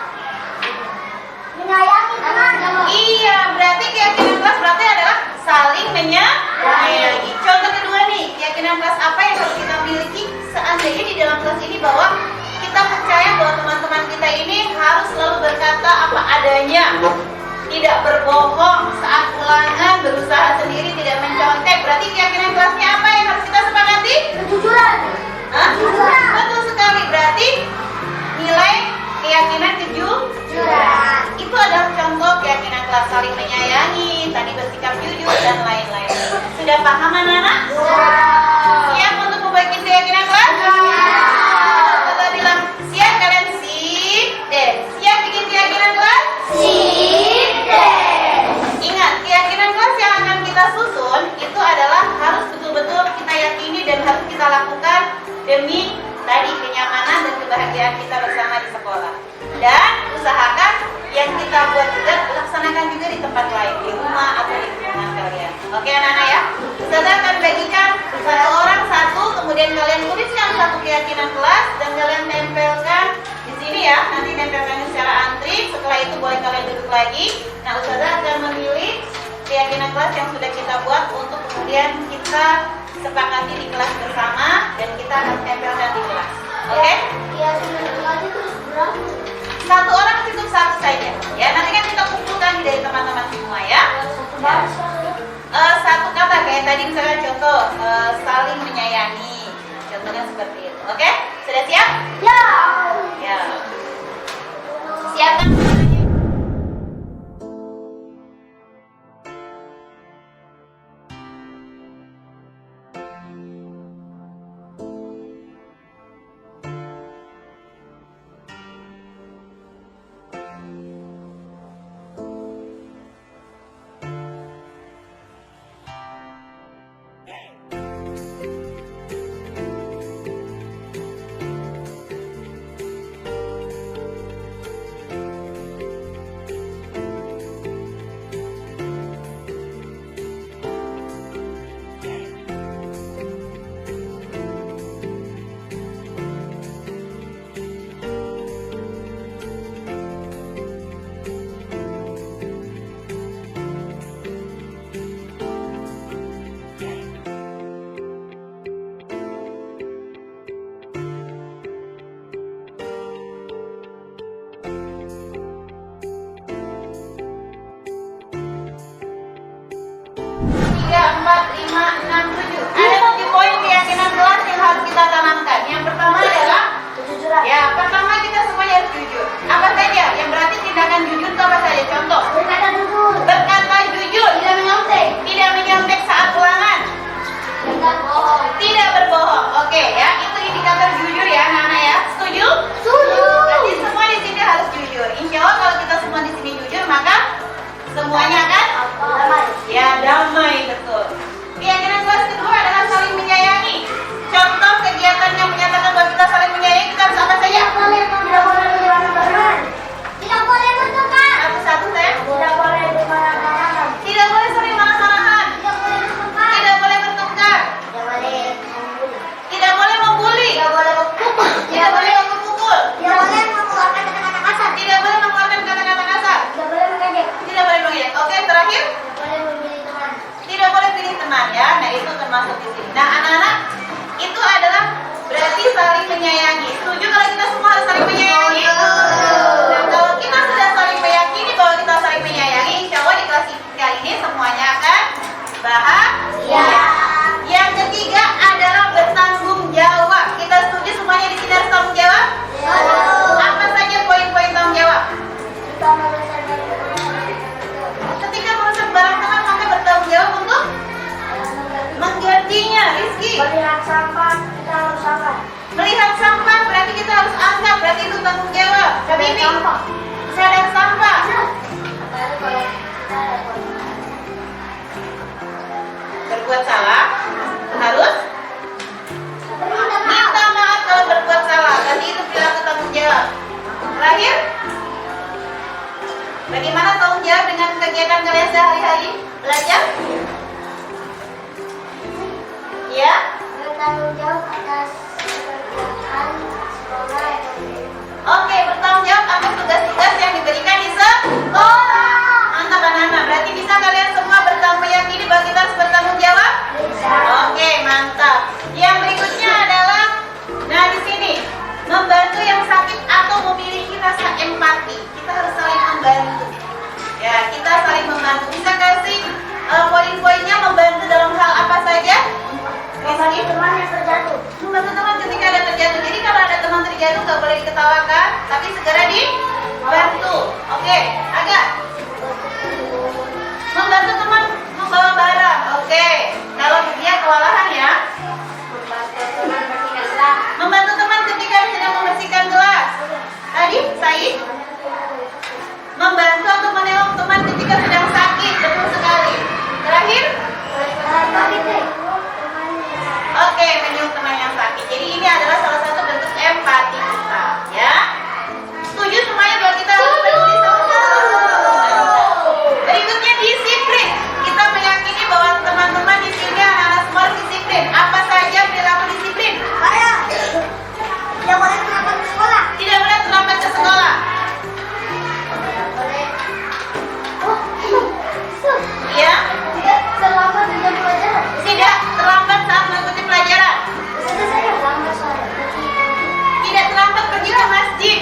Menyayangi teman. iya, berarti keyakinan kelas berarti adalah saling menyayangi. Contoh kedua nih, keyakinan kelas apa yang harus kita miliki seandainya di dalam kelas ini bahwa kita percaya bahwa teman-teman kita ini harus selalu berkata apa adanya, tidak berbohong saat ulangan, berusaha sendiri, tidak mencontek. Berarti keyakinan kelasnya apa yang harus kita sepakati? Kejujuran. Hah? Betul sekali. Berarti nilai keyakinan kejujuran itu adalah contoh keyakinan kelas, saling menyayangi, tadi bersikap jujur dan lain-lain. Sudah paham anak-anak? Siap untuk membaiki keyakinan kelas? Kalau bilang siap, kalian sip deh. Siap bikin keyakinan kelas? Sip deh. Ingat, keyakinan kelas yang akan kita susun itu adalah harus betul-betul kita yakini dan harus kita lakukan demi tadi kenyamanan dan kebahagiaan kita bersama di sekolah. Dan usahakan yang kita buat juga laksanakan juga di tempat lain, di rumah atau di lingkungan kalian. Oke anak-anak ya? Saya akan bagikan satu orang satu, kemudian kalian tuliskan satu keyakinan kelas dan kalian tempelkan di sini ya. Nanti tempelkan secara antri. Setelah itu boleh kalian duduk lagi. Nah, Ustazah akan memilih keyakinan kelas yang sudah kita buat untuk kemudian kita sepakati di kelas bersama dan kita akan tempelkan di kelas. Oke? Keyakinan kelas itu berapa? Satu orang cukup satu saja. Ya, nanti kan kita kumpulkan dari teman-teman semua ya. Satu kata kayak tadi misalnya contoh saling menyayangi. Contohnya seperti itu. Oke? Sudah siap? Ya. Ya. Siapkan. Ya, pertama kita semuanya harus jujur. Apa saja? Yang berarti tindakan jujur itu apa saja? Contoh. Berkata jujur. Berkata jujur. Tidak menyontek. Tidak menyontek saat ulangan. Tidak bohong. Tidak berbohong. Oke ya, itu indikator jujur ya anak-anak ya. Setuju? Setuju. Berarti semua di sini harus jujur. Insya Allah kalau kita semua di sini jujur, maka semuanya akan Damai. ya damai, betul. Keyakinan kelas kedua adalah saling menyayangi. Contoh kegiatan yang menyatakan bahwa kita saling menyayangi, kita harus apa saja? Tidak boleh berteman. Tidak boleh bertukar. Satu-satu saya. Tidak boleh bermarah-marahan. Tidak boleh sering marah-marahan. Tidak boleh bertukar. Tidak boleh bertukar. Tidak boleh membuli. Tidak boleh membuli. Tidak boleh berpukul. Tidak boleh memukul. Tidak boleh mengeluarkan kata-kata kasar. Tidak boleh mengeluarkan kata-kata kasar. Tidak boleh mengejek. Tidak boleh mengejek. Oke, terakhir. Tidak boleh memilih teman. Tidak boleh pilih teman ya. Nah, itu termasuk di sini. Nah, anak-anak, itu adalah berarti saling menyayangi. Setuju kalau kita semua harus saling menyayangi? Nah, kalau kita sudah saling meyakini bahwa kita saling menyayangi, insya Allah di kelas kali ini semuanya akan bahagia. Yang ketiga adalah bertanggung jawab. Kita setuju semuanya di sini harus tanggung jawab? Apa saja poin-poin tanggung jawab? Kita merusak dari Ketika merusak barang teman, maka bertanggung jawab untuk menggantinya. Rizky. Melihat sampah, kita harus sampah. kita harus angkat, berarti itu tanggung jawab. Habibi, sadar sampah. Berbuat salah harus minta maaf kalau berbuat salah, berarti itu perilaku tanggung jawab. Terakhir, bagaimana tanggung jawab dengan kegiatan kalian sehari-hari? Belajar? Ya? Bertanggung jawab atas pekerjaan sekolah yang Oke, bertanggung jawab atas tugas-tugas yang diberikan di sekolah. Mantap anak-anak, berarti bisa kalian semua meyakini bahwa kita harus bertanggung jawab? Oke, mantap. Yang berikutnya adalah, nah di sini, membantu yang sakit atau memiliki rasa empati. Kita harus saling membantu. Ya, kita saling membantu. Bisa kasih poin-poinnya membantu dalam hal apa saja? bagi teman yang terjatuh. Membantu teman ketika ada terjatuh. Jadi kalau ada teman terjatuh nggak boleh diketawakan, tapi segera dibantu. Oke, agak membantu teman membawa barang. Oke, kalau dia kewalahan ya. Membantu teman ketika sedang membersihkan gelas. Tadi Said membantu atau menengok teman ketika sedang sakit. Betul sekali. Terakhir, oke, menyentuh teman yang sakit. Jadi ini adalah salah satu bentuk empati kita, ya. Setuju semuanya bahwa kita harus peduli sama. Berikutnya disiplin. Kita meyakini bahwa teman-teman di sini anak-anak semua harus disiplin. Apa saja perilaku disiplin? Tidak boleh terlambat ke sekolah. Tidak boleh terlambat ke sekolah. Ya. Tidak terlambat di jam pelajaran. Tidak terlambat saat mengikuti pelajaran. Biasanya saya lambat soalnya. Tidak terlambat pergi ke masjid.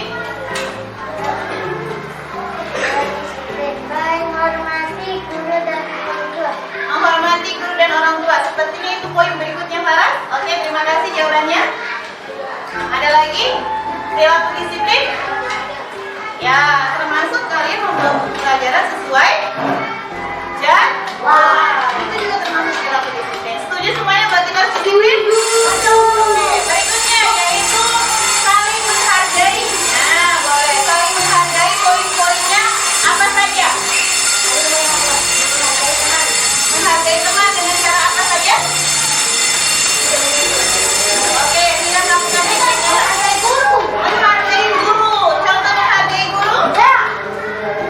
Baik menghormati guru dan orang tua. Menghormati guru dan orang tua. Sepertinya itu poin berikutnya, Farah. Oke, terima kasih jawabannya. Ada lagi? Perilaku disiplin? Ya, termasuk kalian membawa pelajaran sesuai jadwal. Itu juga termasuk perilaku disiplin. Setuju semuanya bahwa kita harus disiplin? Oke, berikutnya yaitu saling menghargai. Nah, boleh saling menghargai, poin-poinnya apa saja? Menghargai teman dengan cara apa saja? Oke, tidak melakukannya menghargai guru. Menghargai guru. Contoh menghargai guru? Ya.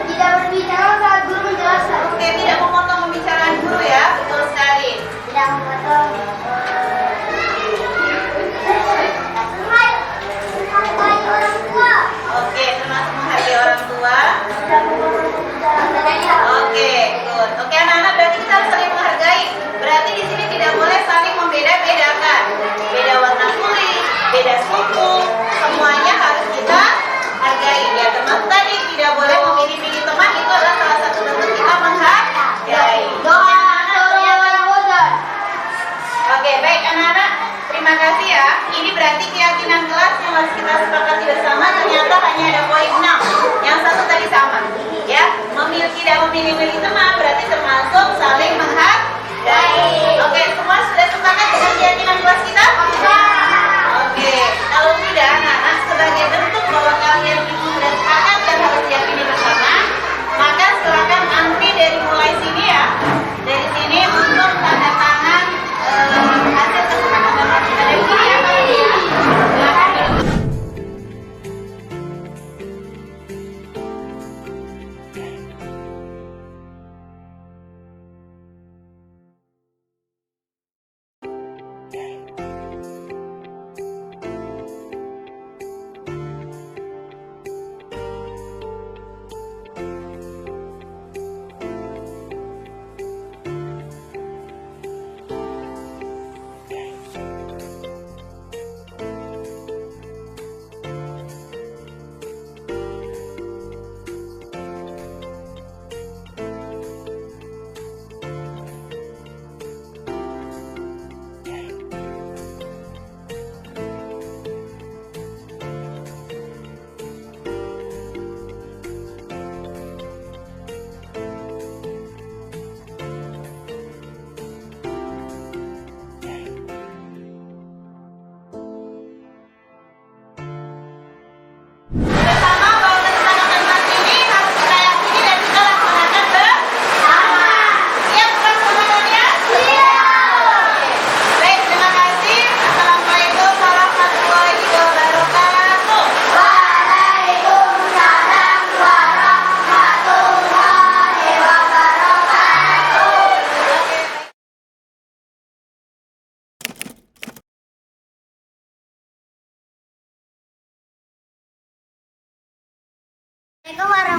Tidak berbicara saat guru menjelaskan. Oke, tidak memotong pembicaraan guru ya. Betul sekali. Tidak memotong. Menghargai orang tua. Oke, termasuk menghargai orang tua. Tidak memotong pembicaraan. Oke, good. Oke, anak-anak, berarti kita harus saling menghargai. Berarti di sini tidak boleh saling membeda-bedakan. Beda warna kulit, beda suku, semuanya harus kita hargai. Ya, teman tadi tidak boleh memilih-milih teman, itu adalah salah satu bentuk kita menghargai. Oke, baik anak-anak, terima kasih ya. Ini berarti keyakinan kelas yang harus kita sepakati bersama ternyata hanya ada poin 6. Yang satu tadi sama. Ya, tidak memilih-milih teman berarti termasuk saling menghargai. Oke, semua sudah sepakat dengan keyakinan kelas kita? Oke, kalau tidak anak-anak sebagai bentuk bahwa kalian itu sudah sepakat dan harus diyakini bersama, maka silakan antri dari mulai sini ya. Dari sini untuk tanda tangan hasil kesepakatan kita dari sini ya.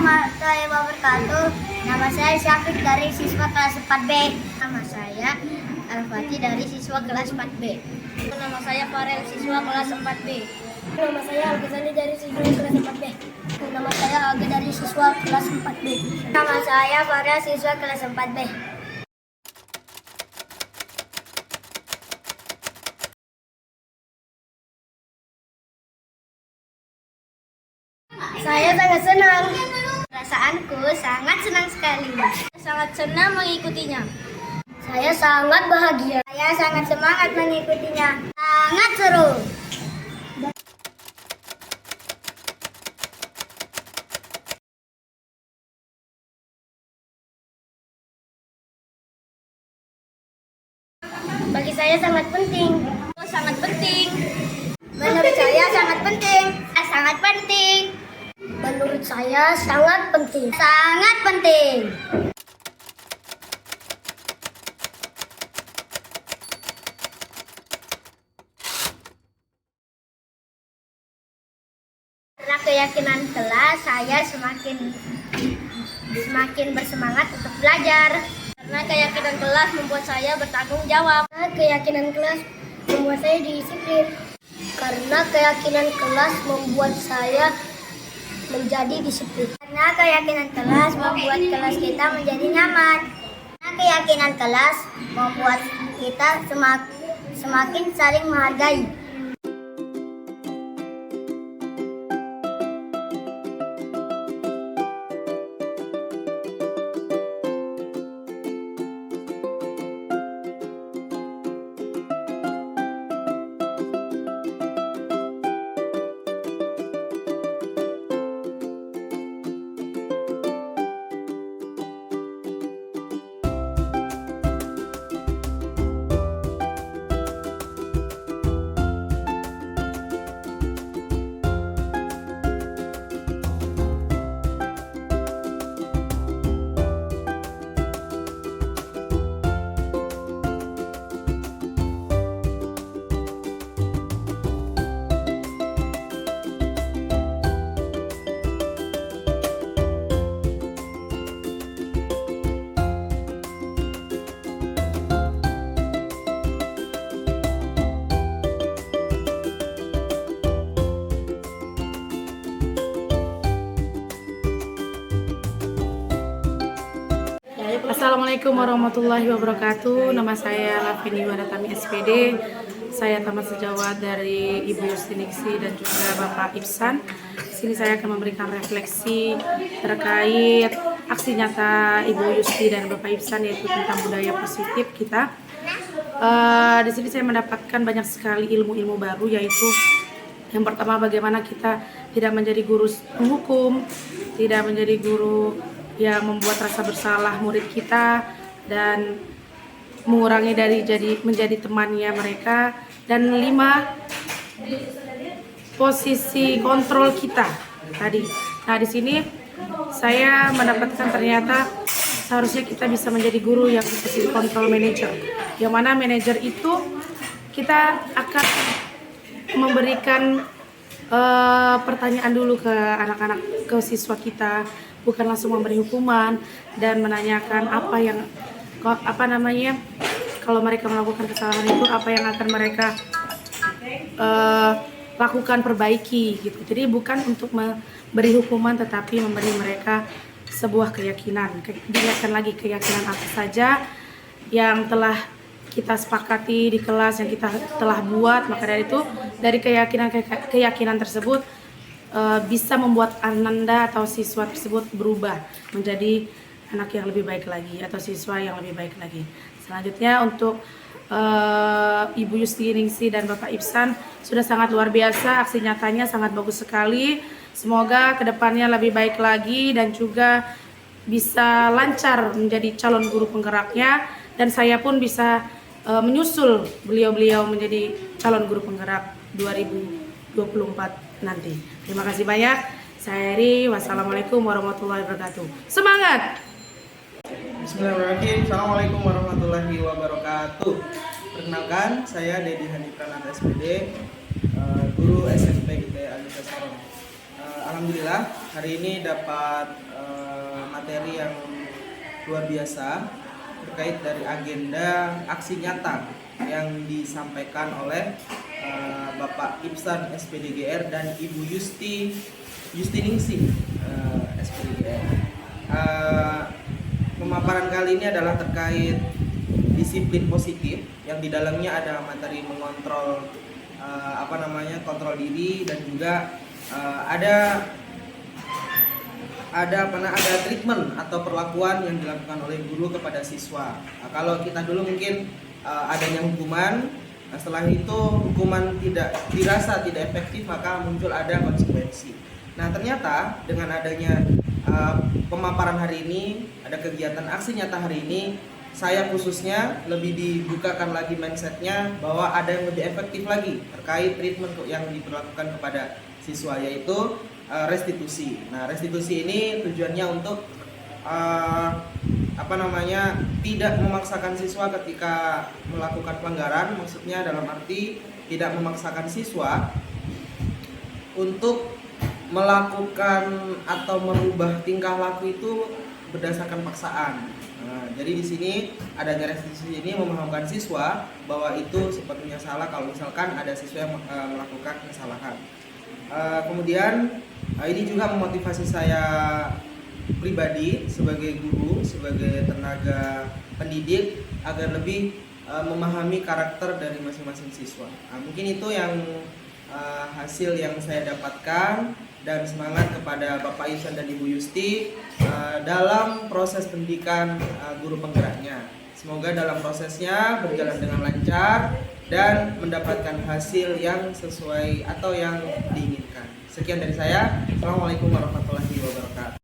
warahmatullahi wabarakatuh. Nama saya Syafiq dari siswa kelas 4B. Nama saya Al-Fatih dari siswa kelas 4B. Nama saya Farel, siswa kelas 4B. Nama saya Al-Ghazali dari siswa kelas 4B. Nama saya Aga dari siswa kelas 4B. Nama saya Farel, siswa kelas 4B. Saya sangat senang. Perasaanku sangat senang sekali. Sangat senang mengikutinya. Saya sangat bahagia. Saya sangat semangat mengikutinya. Sangat seru. Bagi saya sangat penting. Sangat penting. Menurut saya sangat penting. Sangat penting. Menurut saya sangat penting. Sangat penting. Karena keyakinan kelas, saya semakin bersemangat untuk belajar. Karena keyakinan kelas membuat saya bertanggung jawab. Karena keyakinan kelas membuat saya disiplin. Karena keyakinan kelas membuat saya menjadi disiplin. Karena keyakinan kelas membuat kelas kita menjadi nyaman. Karena keyakinan kelas membuat kita semakin saling menghargai. Assalamualaikum warahmatullahi wabarakatuh. Nama saya Lavini Wadatami SPD. Saya tamat sejawat dari Ibu Yustiningsi dan juga Bapak Ibsan. Di sini saya akan memberikan refleksi terkait aksi nyata Ibu Yusti dan Bapak Ibsan, yaitu tentang budaya positif kita. Di sini saya mendapatkan banyak sekali ilmu-ilmu baru, yaitu yang pertama, bagaimana kita tidak menjadi guru penghukum, tidak menjadi guru yang membuat rasa bersalah murid kita, dan mengurangi dari menjadi temannya mereka. Dan 5, posisi kontrol kita tadi. Nah, di sini saya mendapatkan ternyata seharusnya kita bisa menjadi guru yang posisi kontrol manager, yang mana manajer itu kita akan memberikan pertanyaan dulu ke anak-anak, ke siswa kita, bukan langsung memberi hukuman dan menanyakan kalau mereka melakukan kesalahan itu apa yang akan mereka lakukan, perbaiki gitu. Jadi bukan untuk memberi hukuman, tetapi memberi mereka sebuah keyakinan. Diingatkan lagi keyakinan apa saja yang telah kita sepakati di kelas, yang kita telah buat. Maka dari itu, dari keyakinan tersebut bisa membuat Ananda atau siswa tersebut berubah menjadi anak yang lebih baik lagi, atau siswa yang lebih baik lagi. Selanjutnya untuk Ibu Yustiningsi dan Bapak Ibsan sudah sangat luar biasa, aksi nyatanya sangat bagus sekali. Semoga kedepannya lebih baik lagi dan juga bisa lancar menjadi calon guru penggeraknya, dan saya pun bisa menyusul beliau-beliau menjadi calon guru penggerak 2024 nanti. Terima kasih banyak. Saya Eri. Wassalamualaikum warahmatullahi wabarakatuh. Semangat! Bismillahirrahmanirrahim. Assalamualaikum warahmatullahi wabarakatuh. Perkenalkan, saya Dedi Hani Pranata SPD, guru SMP ITE Alisa Sarong. Alhamdulillah hari ini dapat materi yang luar biasa terkait dari agenda aksi nyata yang disampaikan oleh Bapak Ibsan SPDGR dan Ibu Yustiningsih SPDGR. Pemaparan kali ini adalah terkait disiplin positif yang di dalamnya ada materi mengontrol kontrol diri dan juga ada treatment atau perlakuan yang dilakukan oleh guru kepada siswa. Kalau kita dulu mungkin adanya hukuman, setelah itu hukuman dirasa tidak efektif, maka muncul ada konsekuensi. Nah, ternyata dengan adanya pemaparan hari ini, ada kegiatan aksi nyata hari ini, saya khususnya lebih dibukakan lagi mindsetnya bahwa ada yang lebih efektif lagi terkait treatment yang diperlakukan kepada siswa, yaitu restitusi. Nah, restitusi ini tujuannya untuk tidak memaksakan siswa ketika melakukan pelanggaran. Maksudnya dalam arti tidak memaksakan siswa untuk melakukan atau merubah tingkah laku itu berdasarkan paksaan. Nah, jadi di sini adanya restitusi ini memahamkan siswa bahwa itu sepertinya salah kalau misalkan ada siswa yang melakukan kesalahan. Kemudian ini juga memotivasi saya pribadi sebagai guru, sebagai tenaga pendidik agar lebih memahami karakter dari masing-masing siswa. Nah, mungkin itu yang hasil yang saya dapatkan, dan semangat kepada Bapak Ibsan dan Ibu Yusti dalam proses pendidikan guru penggeraknya. Semoga dalam prosesnya berjalan dengan lancar dan mendapatkan hasil yang sesuai atau yang diinginkan. Sekian dari saya. Assalamualaikum warahmatullahi wabarakatuh.